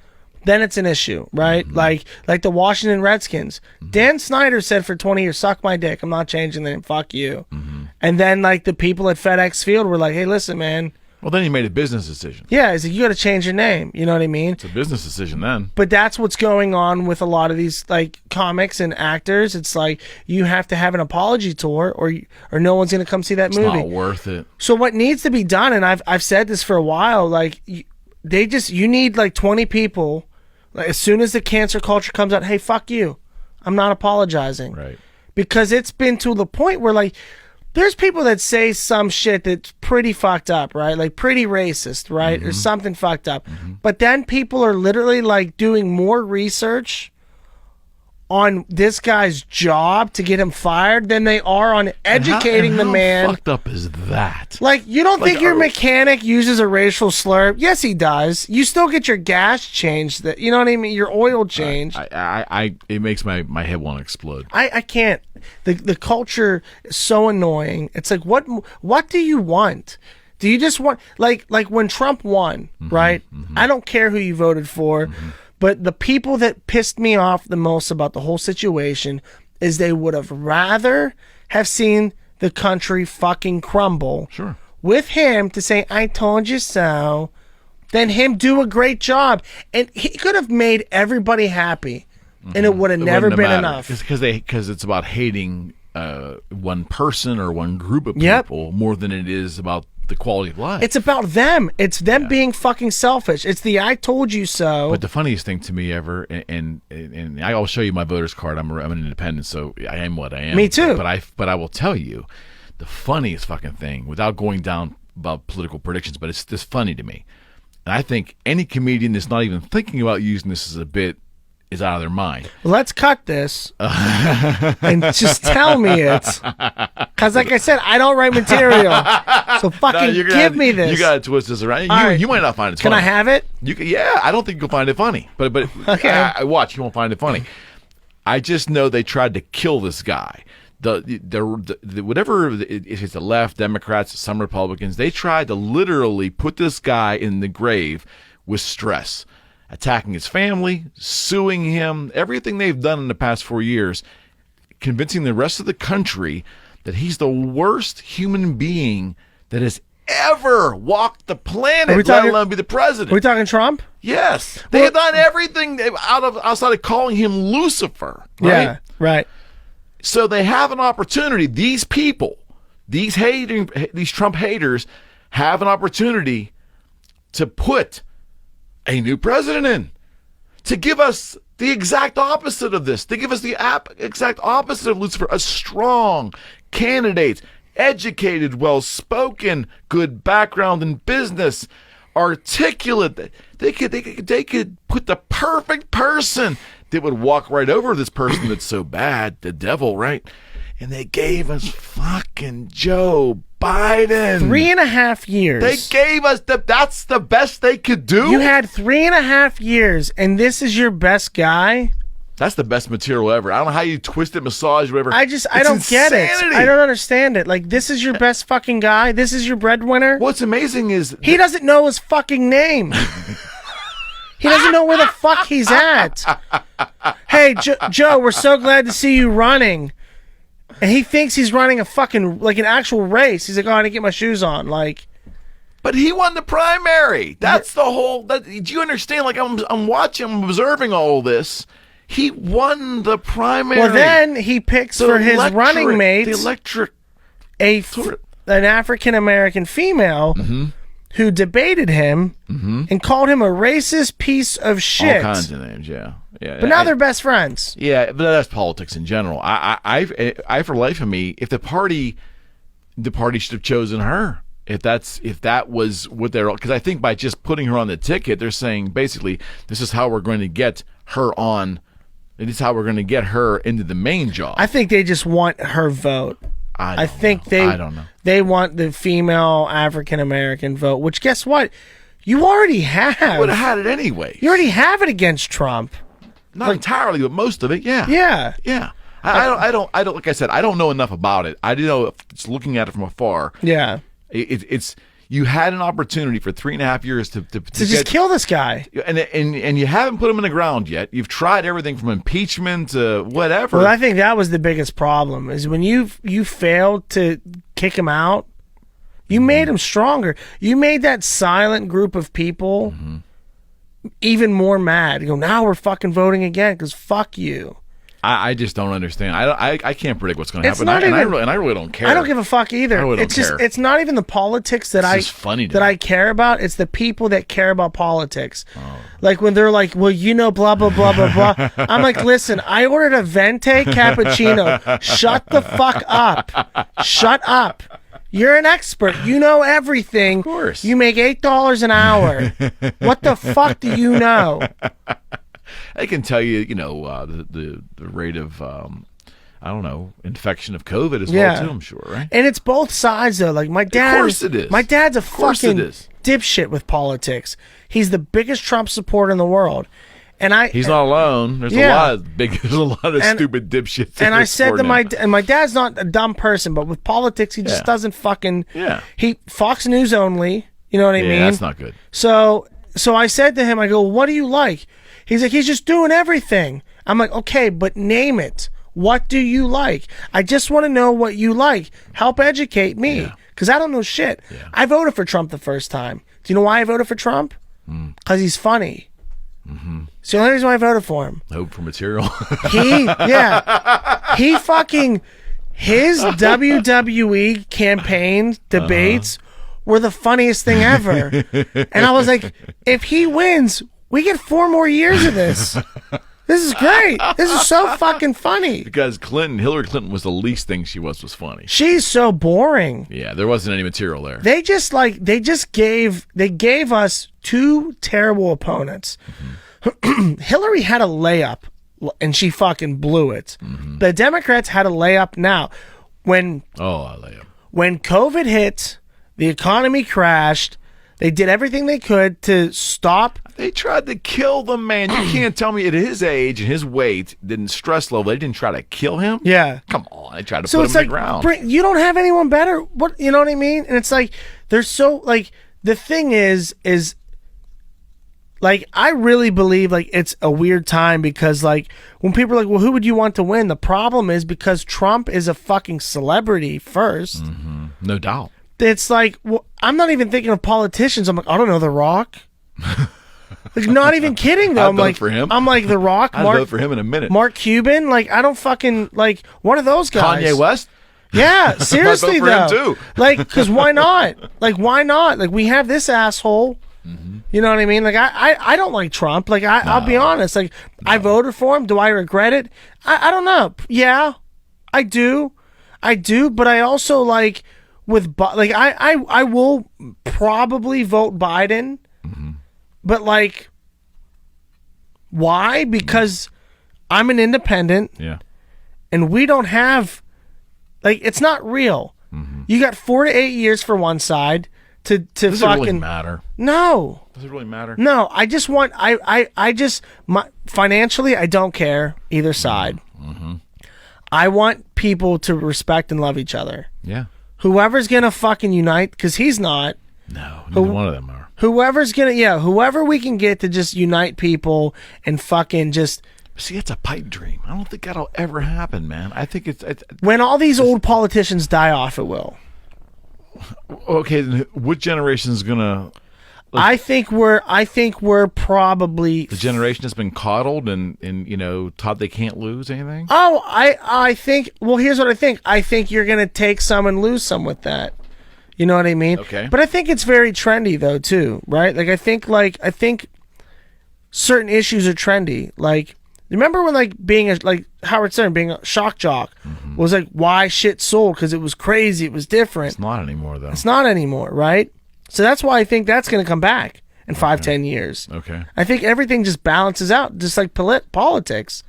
then it's an issue, right? Like the Washington Redskins. Dan Snyder said for 20 years, "Suck my dick. I'm not changing the name. Fuck you." And then, like, the people at FedEx Field were like, "Hey, listen, man." Well, then he made a business decision. Yeah, it's like, you got to change your name. You know what I mean? It's a business decision then. But that's what's going on with a lot of these, like, comics and actors. It's like, you have to have an apology tour, or no one's going to come see that movie. It's not worth it. So what needs to be done, and I've said this for a while, like, you need like 20 people. Like, as soon as the cancer culture comes out, hey, fuck you. I'm not apologizing. Right. Because it's been to the point where, like, there's people that say some shit that's pretty fucked up, right? Like, pretty racist, right? Or something fucked up. But then people are literally, like, doing more research on this guy's job to get him fired than they are on educating the man. How fucked up is that? Like, you don't think your mechanic uses a racial slur? Yes, he does. You still get your gas changed. You know what I mean? Your oil changed. It makes my head want to explode. I can't. The culture is so annoying. It's like, what do you want? Do you just want, like when Trump won, right? I don't care who you voted for. But the people that pissed me off the most about the whole situation is they would have rather have seen the country fucking crumble with him to say, "I told you so," than him do a great job. And he could have made everybody happy, and it would have never been enough. Because it's about hating one person or one group of people more than it is about the quality of life. It's about them. It's them being fucking selfish. It's the "I told you so." But the funniest thing to me ever, and I'll show you my voter's card. I'm an independent, so I am what I am. Me too. But I will tell you, the funniest fucking thing, without going down about political predictions, but it's just funny to me. And I think any comedian that's not even thinking about using this as a bit is out of their mind. Let's cut this and just tell me it. Because like I said, I don't write material. So fucking give me this. You got to twist this around. You might not find it funny. Can I have it? Yeah, I don't think you'll find it funny. But okay. I watch, you won't find it funny. I just know they tried to kill this guy. Whatever, if it's the left, Democrats, some Republicans, they tried to literally put this guy in the grave with stress, attacking his family, suing him, everything they've done in the past 4 years, convincing the rest of the country that he's the worst human being that has ever walked the planet, let alone be the president. Are we talking Trump? Yes. They have done everything outside of calling him Lucifer. Right? Yeah, right. So they have an opportunity. These people, these Trump haters, have an opportunity to put a new president in, to give us the exact opposite of this, to give us the exact opposite of Lucifer, a strong candidate, educated, well-spoken, good background in business, articulate. They could put the perfect person that would walk right over this person that's so bad, the devil, right? And they gave us fucking Joe Biden. 3.5 years. They gave us that's the best they could do. You had 3.5 years, and this is your best guy? That's the best material ever. I don't know how you twist it, massage, whatever. I don't get it. I don't understand it. Like, this is your best fucking guy? This is your breadwinner? What's amazing is he doesn't know his fucking name. He doesn't know where the fuck he's at. Hey, Joe, we're so glad to see you running. And he thinks he's running a fucking, like, an actual race. He's like, oh, I didn't get my shoes on. Like, but he won the primary. That's the whole. Do you understand? Like, I'm watching, I'm observing all this. He won the primary. Well, then he picks for his running mate an African American female who debated him and called him a racist piece of shit. All kinds of names, yeah. But now they're best friends. Yeah, but that's politics in general. I for life of me, if the party should have chosen her. If that was what they're, because I think by just putting her on the ticket, they're saying basically this is how we're going to get her on. It is how we're going to get her into the main job. I think they just want her vote. I don't know. They want the female African American vote, which guess what? You already have. Would have had it anyway. You already have it against Trump. Not entirely, but most of it, yeah. Yeah. I don't like I said, I don't know enough about it. I do know it's looking at it from afar. Yeah. It's you had an opportunity for 3.5 years to just kill this guy, and you haven't put him in the ground yet. You've tried everything from impeachment to whatever. Well, I think that was the biggest problem is when you failed to kick him out. You made him stronger. You made that silent group of people even more mad. You go, now we're fucking voting again because fuck you. I just don't understand. I can't predict what's going to happen. I really don't care. I don't give a fuck either. I really don't care. It's not even the politics that I care about. It's the people that care about politics. Oh. Like when they're like, well, blah blah blah blah blah. I'm like, listen, I ordered a venti cappuccino. Shut the fuck up. Shut up. You're an expert. You know everything. Of course. You make $8 an hour. What the fuck do you know? I can tell you, the rate of, I don't know, infection of COVID as well, too, I'm sure, right? And it's both sides, though. Like, my dad... Of course it is. My dad's a fucking dipshit with politics. He's the biggest Trump supporter in the world. And he's not alone. There's a lot of stupid dipshits. And I said to my dad's not a dumb person, but with politics, he just doesn't fucking... Yeah. He Fox News only, you know what I mean? Yeah, that's not good. So I said to him, I go, what do you like? He's like, he's just doing everything. I'm like, okay, but name it. What do you like? I just want to know what you like. Help educate me, because I don't know shit. Yeah. I voted for Trump the first time. Do you know why I voted for Trump? Because he's funny. It's the only reason why I voted for him. Hope for material. He fucking, his WWE campaign debates were the funniest thing ever. And I was like, if he wins, we get 4 more years of this. This is great. This is so fucking funny. Because Hillary Clinton was the least thing she was funny. She's so boring. Yeah, there wasn't any material there. They gave us 2 terrible opponents Hillary had a layup, and she fucking blew it. The Democrats had a layup now. When COVID hit, the economy crashed. They did everything they could to stop. They tried to kill the man. You can't tell me at his age and his weight, didn't stress level, they didn't try to kill him? Yeah. Come on. They tried to put him on the ground. You don't have anyone better. What, you know what I mean? And it's like, they're so, like, the thing is, like, I really believe, like, it's a weird time because, like, when people are like, well, who would you want to win? The problem is because Trump is a fucking celebrity first. No doubt. It's like, well, I'm not even thinking of politicians. I'm like, I don't know, The Rock. Like, not even kidding though. I'd vote for him. I'm like The Rock. I'd vote for him in a minute. Mark Cuban. Like, I don't fucking like one of those guys. Kanye West. Yeah, seriously I'd vote for though. him too. Like, because why not? Like, why not? Like, we have this asshole. You know what I mean? Like, I don't like Trump. Like, I'll be honest. Like, I voted for him. Do I regret it? I don't know. Yeah, I do. But I also like. I will probably vote Biden, but like, why? Because I'm an independent, and we don't have, like, it's not real. You got 4 to 8 years for one side to Does fucking it really matter? No. Does it really matter? No, I just want financially I don't care either side. I want people to respect and love each other. Yeah. Whoever's gonna fucking unite, because he's not. No, neither one of them are. Whoever's gonna, whoever we can get to just unite people and fucking just. See, it's a pipe dream. I don't think that'll ever happen, man. I think it's when all these old politicians die off, it will. Okay, then what generation is gonna? I think we're probably the generation that's been coddled and taught they can't lose anything. Oh, I think. Well, here's what I think. I think you're gonna take some and lose some with that. You know what I mean? Okay. But I think it's very trendy though too, right? Like I think certain issues are trendy. Like, remember when being like Howard Stern being a shock jock was like why shit sold because it was crazy, it was different. It's not anymore though. It's not anymore, right? So that's why I think that's going to come back in 5-10 years. Okay. I think everything just balances out, just like politics.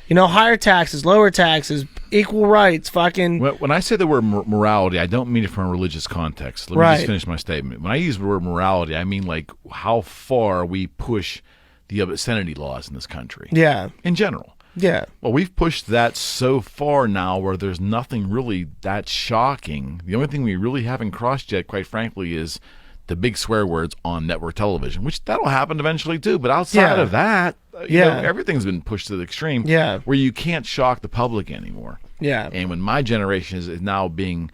Higher taxes, lower taxes, equal rights, fucking. When I say the word morality, I don't mean it from a religious context. Let me just finish my statement. When I use the word morality, I mean like how far we push the obscenity laws in this country. Yeah. In general. Yeah. Well, we've pushed that so far now where there's nothing really that shocking. The only thing we really haven't crossed yet, quite frankly, is the big swear words on network television, which that'll happen eventually too. But outside of that, everything's been pushed to the extreme where you can't shock the public anymore. Yeah. And when my generation is now being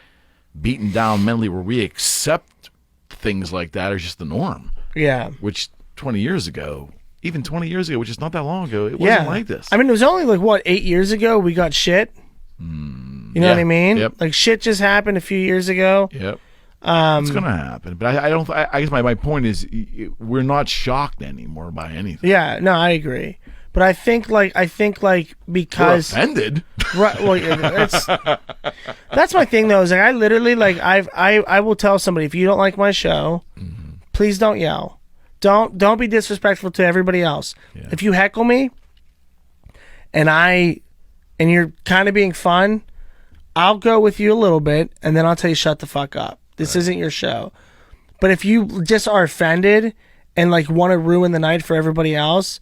beaten down mentally where we accept things like that are just the norm. Yeah. Which 20 years ago, which is not that long ago, it wasn't like this. I mean, it was only 8 years ago we got shit. You know what I mean? Yep. Like shit just happened a few years ago. Yep. It's gonna happen, but I guess my point is we're not shocked anymore by anything. Yeah, no, I agree, but I think because we're offended, right? Well, that's my thing though. Is like I literally I will tell somebody if you don't like my show, please don't yell, don't be disrespectful to everybody else. Yeah. If you heckle me, and you're kind of being fun, I'll go with you a little bit, and then I'll tell you shut the fuck up. This isn't your show. But if you just are offended and want to ruin the night for everybody else,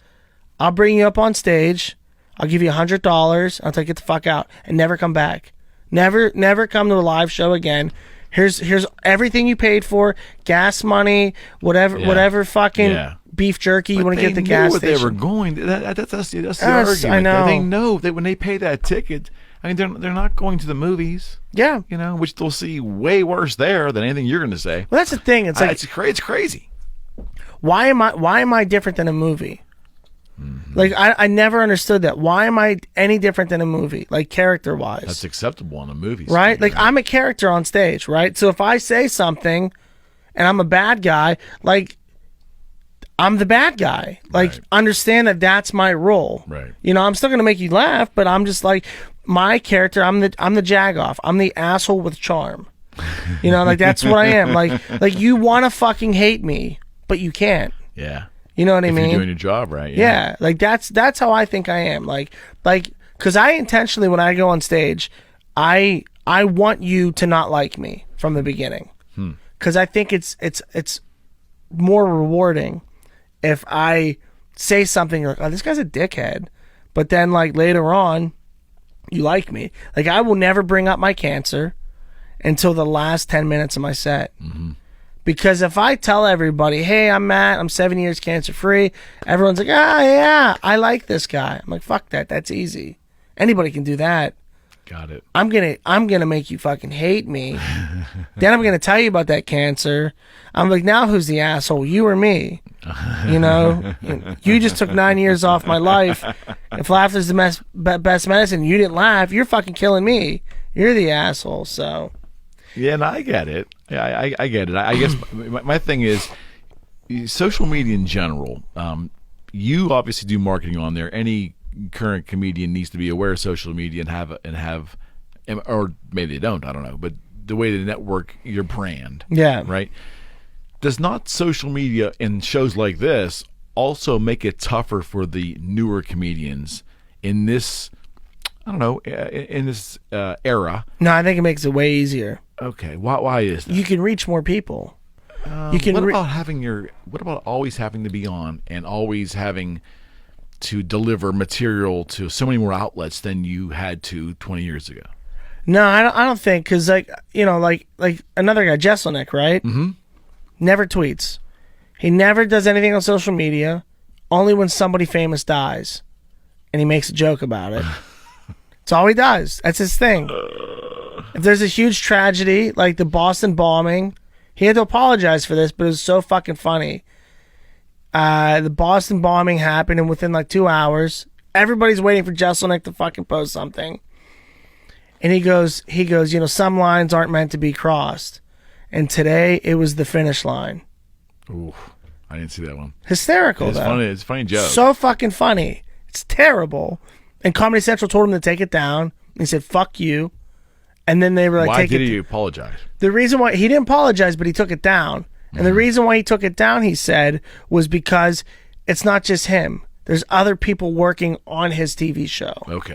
I'll bring you up on stage. I'll give you $100. I'll tell you get the fuck out and never come back. Never come to a live show again. Here's everything you paid for, gas money, whatever fucking beef jerky you want to get at the gas station. They were going. That's the argument. I know. They know that when they pay that ticket, I mean, they're not going to the movies. Yeah. Which they'll see way worse there than anything you're going to say. Well, that's the thing. It's like it's crazy. Why am I different than a movie? Like I never understood that. Why am I any different than a movie? Like character wise. That's acceptable in a movie. Right? Like I'm a character on stage, right? So if I say something and I'm a bad guy, like I'm the bad guy. Like understand that that's my role. Right. I'm still gonna make you laugh, but I'm just like my character. I'm the jagoff. I'm the asshole with charm. Like that's what I am. Like you want to fucking hate me, but you can't. Yeah. You know what I mean? You're doing your job right. Yeah. Like that's how I think I am. Like, because I intentionally, when I go on stage, I want you to not like me from the beginning. Because I think it's more rewarding if I say something like, oh, this guy's a dickhead, but then like later on, you like me. Like, I will never bring up my cancer until the last 10 minutes of my set. Because if I tell everybody, hey, I'm Matt, I'm 7 years cancer free, everyone's like, ah, yeah, I like this guy. I'm like, fuck that, that's easy. Anybody can do that. Got it. I'm gonna make you fucking hate me. Then I'm gonna tell you about that cancer. I'm like, now who's the asshole? You or me? You know, you just took 9 years off my life. If laughter's the best medicine, you didn't laugh. You're fucking killing me. You're the asshole. So. Yeah, no, I get it. Yeah, I get it. I guess my thing is social media in general. You obviously do marketing on there. Any current comedian needs to be aware of social media and have, or maybe they don't. I don't know. But the way to network your brand. Yeah. Right. Does not social media in shows like this also make it tougher for the newer comedians in this? I don't know, in this era. No, I think it makes it way easier. Okay, why is that? You can reach more people. You can. What about always having to be on and always having to deliver material to so many more outlets than you had to 20 years ago? No, I don't think, because like another guy, Jesselnick, right? Mm-hmm. Never tweets. He never does anything on social media. Only when somebody famous dies, and he makes a joke about it. That's all he does. That's his thing. If there's a huge tragedy, like the Boston bombing, he had to apologize for this, but it was so fucking funny. The Boston bombing happened, and within like 2 hours, everybody's waiting for Jesselnick to fucking post something. And he goes, you know, some lines aren't meant to be crossed. And today, it was the finish line. Ooh, I didn't see that one. Hysterical, it's though. Funny. It's a funny joke. So fucking funny. It's terrible. And Comedy Central told him to take it down. He said, fuck you. And then they were like, why did he apologize? The reason why he didn't apologize, but he took it down. And the reason why he took it down, he said, was because it's not just him. There's other people working on his TV show. Okay.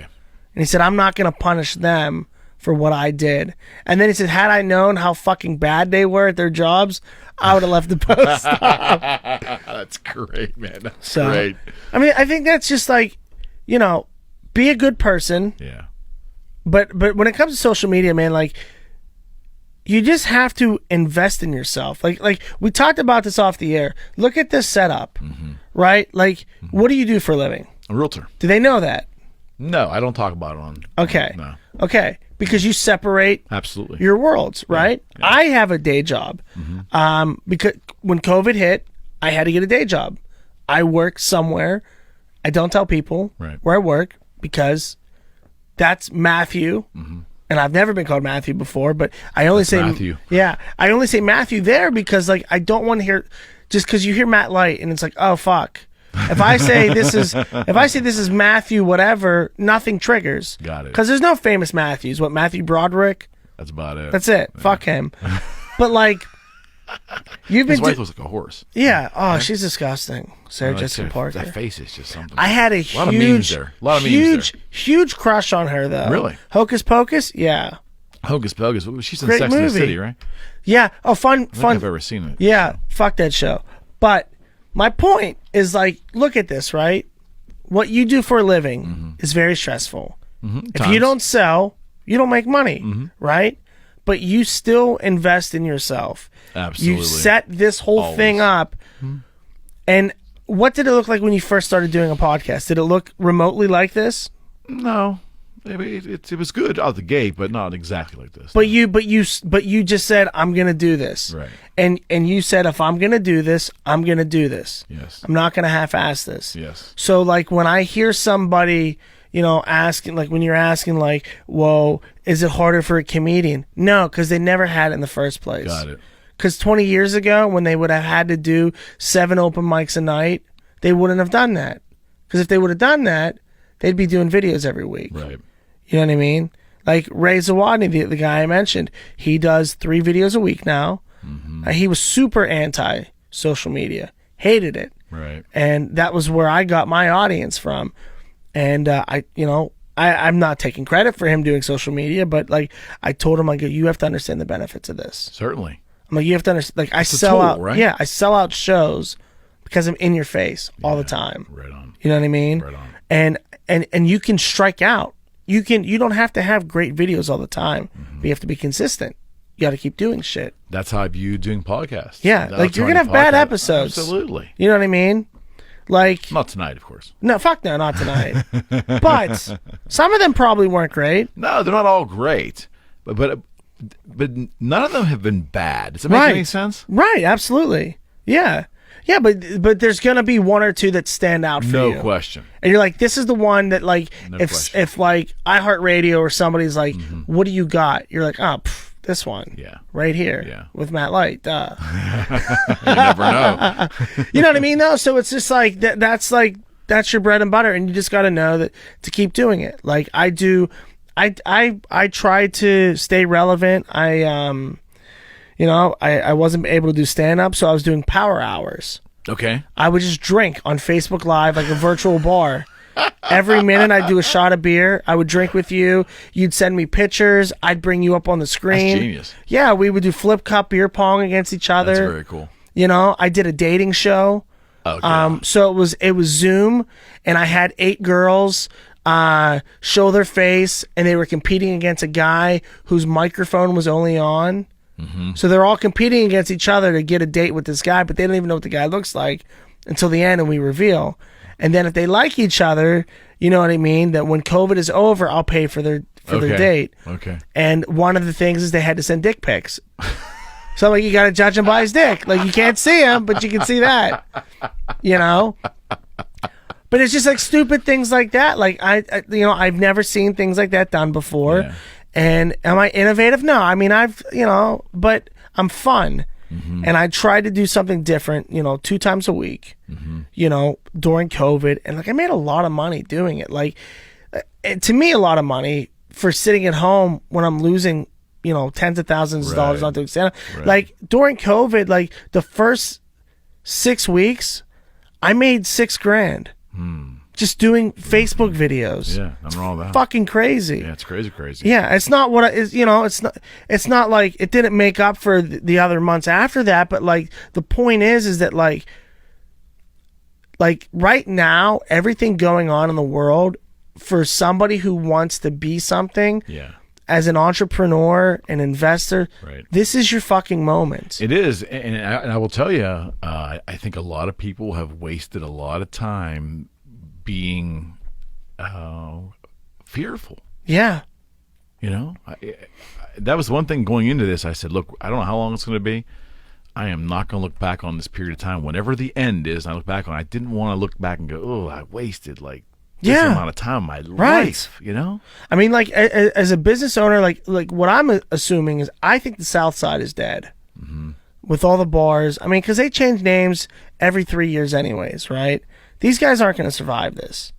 And he said, I'm not going to punish them for what I did. And then he said, had I known how fucking bad they were at their jobs, I would have left the post up. That's great, man. That's great. I mean, I think that's just like, you know, be a good person. Yeah. But when it comes to social media, man, like, you just have to invest in yourself. Like we talked about this off the air. Look at this setup, right? Like, what do you do for a living? A realtor. Do they know that? No, I don't talk about it on. Okay. No. Okay. Because you separate absolutely your worlds, right? Yeah. I have a day job. Because when COVID hit, I had to get a day job. I work somewhere. I don't tell people where I work because that's Matthew. And I've never been called Matthew before, but I only say Matthew. Yeah, I only say Matthew there because like I don't want to hear, just because you hear Matt Light and it's like, oh fuck. If I say this is Matthew whatever, nothing triggers. Got it. Because there's no famous Matthews. What, Matthew Broderick? That's about it. That's it. Yeah. Fuck him. But like, you've been. His wife was like a horse. Yeah. Oh, she's disgusting. Sarah Jessica Parker. That face is just something. I had a lot of memes there. A lot of memes there. Huge crush on her though. Really? Hocus Pocus? Yeah. Hocus Pocus. She's in Great Sex movie. and the City, right? Yeah. Oh, fun. I don't think I've ever seen it. Yeah. Fuck that show. But my point is like, look at this, right? What you do for a living is very stressful. If you don't sell, you don't make money, right? But you still invest in yourself. Absolutely. You set this whole thing up. And what did it look like when you first started doing a podcast? Did it look remotely like this? No. It was good out the gate, but not exactly like this. But you just said, I'm gonna do this, right? And you said, if I'm gonna do this, I'm gonna do this. Yes. I'm not gonna half-ass this. Yes. So like when I hear somebody, you know, asking, like when you're asking, like, whoa, is it harder for a comedian? No, because they never had it in the first place. Got it. Because 20 years ago, when they would have had to do 7 open mics a night, they wouldn't have done that. Because if they would have done that, they'd be doing videos every week. Right. You know what I mean? Like Ray Zawadny, the guy I mentioned, he does 3 videos a week now. He was super anti social media, hated it. Right. And that was where I got my audience from. And I'm not taking credit for him doing social media, but like I told him, like, you have to understand the benefits of this. Certainly. I'm like, you have to understand. Like, I sell out, right? Yeah, I sell out shows because I'm in your face all the time. Right on. You know what I mean? Right on. And you can strike out. You don't have to have great videos all the time, but you have to be consistent. You got to keep doing shit. That's how I view doing podcasts. Yeah, like you're gonna have bad episodes. Absolutely. You know what I mean? Like, not tonight, of course. No, fuck no, not tonight. But some of them probably weren't great. No, they're not all great, but none of them have been bad. Does that make any sense? Right, absolutely. Yeah, but there's gonna be one or two that stand out for you. No question. And you're like, this is the one that, like, if like iHeartRadio or somebody's like, what do you got? You're like, oh, this one. Yeah. Right here. Yeah. With Matt Light. Duh. You never know. You know what I mean, though? So it's just like that's your bread and butter, and you just got to know that to keep doing it. Like I do, I try to stay relevant. I wasn't able to do stand up, so I was doing power hours. Okay. I would just drink on Facebook Live like a virtual bar. Every minute I'd do a shot of beer. I would drink with you. You'd send me pictures. I'd bring you up on the screen. That's genius. Yeah, we would do flip cup beer pong against each other. That's very cool. You know, I did a dating show. Okay. So it was Zoom, and I had 8 girls show their face, and they were competing against a guy whose microphone was only on. Mm-hmm. So they're all competing against each other to get a date with this guy, but they don't even know what the guy looks like until the end, and we reveal. And then if they like each other, you know what I mean, that when COVID is over, I'll pay for their date. Okay. And one of the things is they had to send dick pics. So like, you got to judge him by his dick. Like, you can't see him, but you can see that. You know? But it's just like stupid things like that. Like I've never seen things like that done before. Yeah. And am I innovative? No. I mean, but I'm fun. Mm-hmm. And I tried to do something different, 2 times a week, during COVID. And like, I made a lot of money doing it. Like, to me, a lot of money for sitting at home when I'm losing, tens of thousands of dollars not doing stand-up. Right. Like, during COVID, like the first 6 weeks, I made $6,000 just doing Facebook videos. Yeah, nothing wrong with that. Fucking crazy. Yeah, it's crazy. Yeah, it's not what it's not like it didn't make up for the other months after that, but like the point is that like right now, everything going on in the world for somebody who wants to be something. Yeah. As an entrepreneur, an investor, this is your fucking moment. It is, and I will tell you, I think a lot of people have wasted a lot of time being fearful. Yeah. That was one thing going into this. I said, look, I don't know how long it's going to be. I am not going to look back on this period of time. Whenever the end is, and I look back on it, I didn't want to look back and go, oh, I wasted this amount of time in my life, I mean, like, as a business owner, like what I'm assuming is I think the South Side is dead. Mm-hmm. With all the bars. I mean, because they change names every 3 years anyways, right? These guys aren't going to survive this.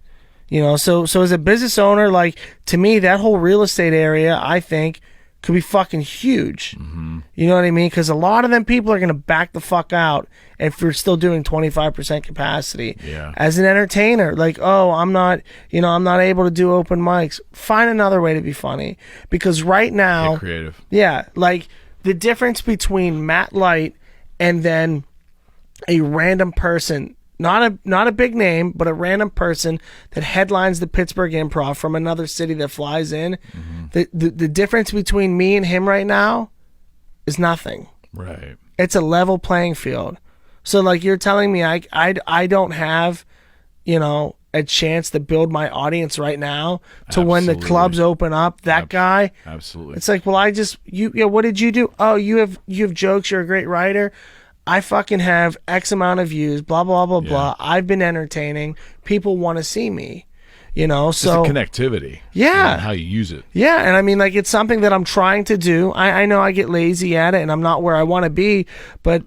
So as a business owner, like, to me, that whole real estate area, I think, could be fucking huge. Mm-hmm. You know what I mean? Because a lot of them people are going to back the fuck out if you're still doing 25% capacity. Yeah. As an entertainer, like, oh, I'm not able to do open mics. Find another way to be funny. Because right now... Get creative. Yeah, like, the difference between Matt Light and then a random person... Not a big name, but a random person that headlines the Pittsburgh Improv from another city that flies in. Mm-hmm. The difference between me and him right now is nothing. Right. It's a level playing field. So like, you're telling me I don't have, a chance to build my audience right now to when the clubs open up, that guy. Absolutely. It's like, well, what did you do? Oh, you have jokes, you're a great writer. I fucking have X amount of views, blah, blah, blah, blah. I've been entertaining. People want to see me, so... It's a connectivity. Yeah. And how you use it. Yeah, and I mean, like, it's something that I'm trying to do. I know I get lazy at it, and I'm not where I want to be, but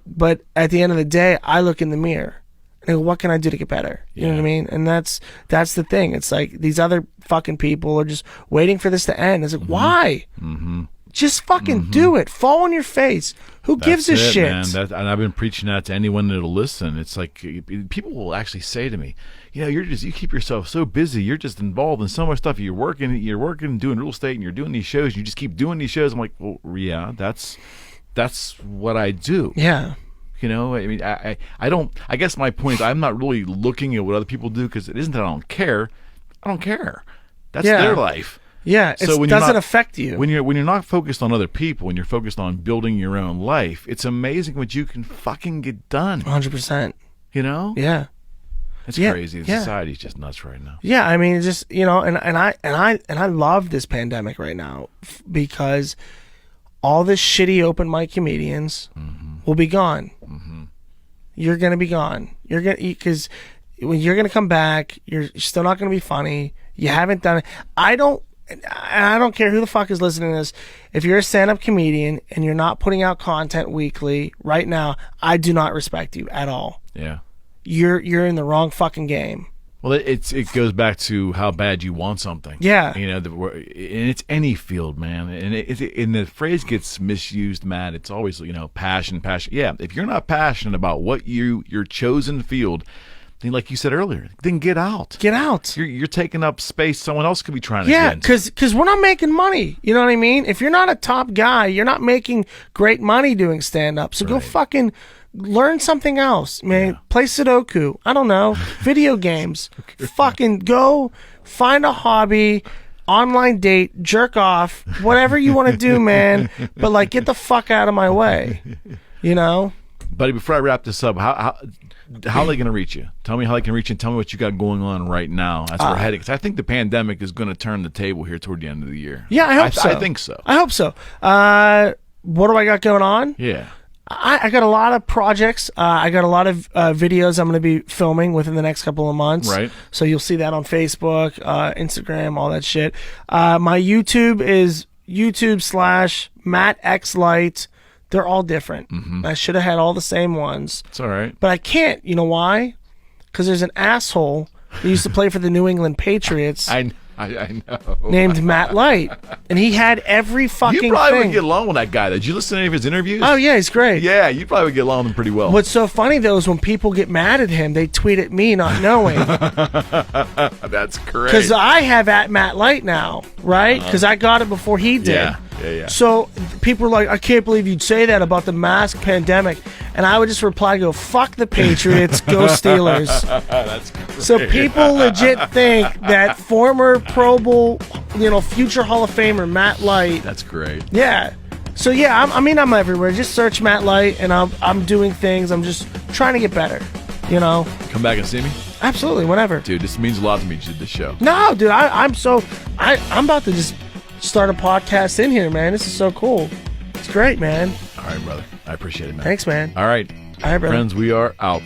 at the end of the day, I look in the mirror. And I go, what can I do to get better? You know what I mean? And that's the thing. It's like, these other fucking people are just waiting for this to end. It's like, why? Mm-hmm. Just fucking do it. Fall on your face. Who gives a shit? Man. And I've been preaching that to anyone that'll listen. It's like people will actually say to me, you keep yourself so busy. You're just involved in so much stuff. You're working, doing real estate, and you're doing these shows. And you just keep doing these shows. I'm like, well, yeah, that's what I do. Yeah. I mean, I guess my point is I'm not really looking at what other people do because it isn't that I don't care. I don't care. That's their life. Yeah, so it doesn't affect you. When you're not focused on other people, when you're focused on building your own life, it's amazing what you can fucking get done. 100%. Yeah. It's crazy. Society's just nuts right now. Yeah, I mean, just and I love this pandemic right now because all this shitty open mic comedians will be gone. Mm-hmm. You're gonna be gone. Because when you're gonna come back, you're still not gonna be funny. You haven't done it. I don't care who the fuck is listening to this. If you're a stand-up comedian and you're not putting out content weekly right now, I do not respect you at all. Yeah. You're in the wrong fucking game. Well, it goes back to how bad you want something. Yeah. And it's any field, man. And the phrase gets misused, Matt. It's always, passion. Yeah, if you're not passionate about what your chosen field, then like you said earlier, then get out. Get out. You're taking up space someone else could be trying to get. Yeah, because we're not making money. You know what I mean? If you're not a top guy, you're not making great money doing stand-up. So go fucking learn something else, man. Yeah. Play Sudoku. I don't know. Video games. Fucking go find a hobby, online date, jerk off, whatever you want to do, man. But get the fuck out of my way. Buddy, before I wrap this up, how are they going to reach you? Tell me how they can reach you and tell me what you got going on right now as we're heading. Because I think the pandemic is going to turn the table here toward the end of the year. Yeah, I hope so. I think so. I hope so. What do I got going on? Yeah. I got a lot of projects. I got a lot of videos I'm going to be filming within the next couple of months. Right. So you'll see that on Facebook, Instagram, all that shit. My YouTube is YouTube/MattXLight. They're all different. Mm-hmm. I should have had all the same ones. It's all right. But I can't. You know why? Because there's an asshole who used to play for the New England Patriots. I know. Named Matt Light. And he had every fucking thing. You probably would get along with that guy. Did you listen to any of his interviews? Oh, yeah, he's great. Yeah, you probably would get along with him pretty well. What's so funny, though, is when people get mad at him, they tweet at me not knowing. That's great. Because I have at Matt Light now, right? Because I got it before he did. Yeah. So people were like, I can't believe you'd say that about the mask pandemic. And I would just reply, go, fuck the Patriots, go Steelers. That's great. So people legit think that former Pro Bowl, future Hall of Famer Matt Light. That's great. Yeah. So yeah, I'm everywhere. Just search Matt Light, and I'm doing things. I'm just trying to get better. Come back and see me. Absolutely, whenever. Dude, this means a lot to me. You did this show. No, dude, I'm about to just start a podcast in here, man. This is so cool. It's great, man. All right, brother. I appreciate it, man. Thanks, man. All right. All right, brother. Friends, we are out.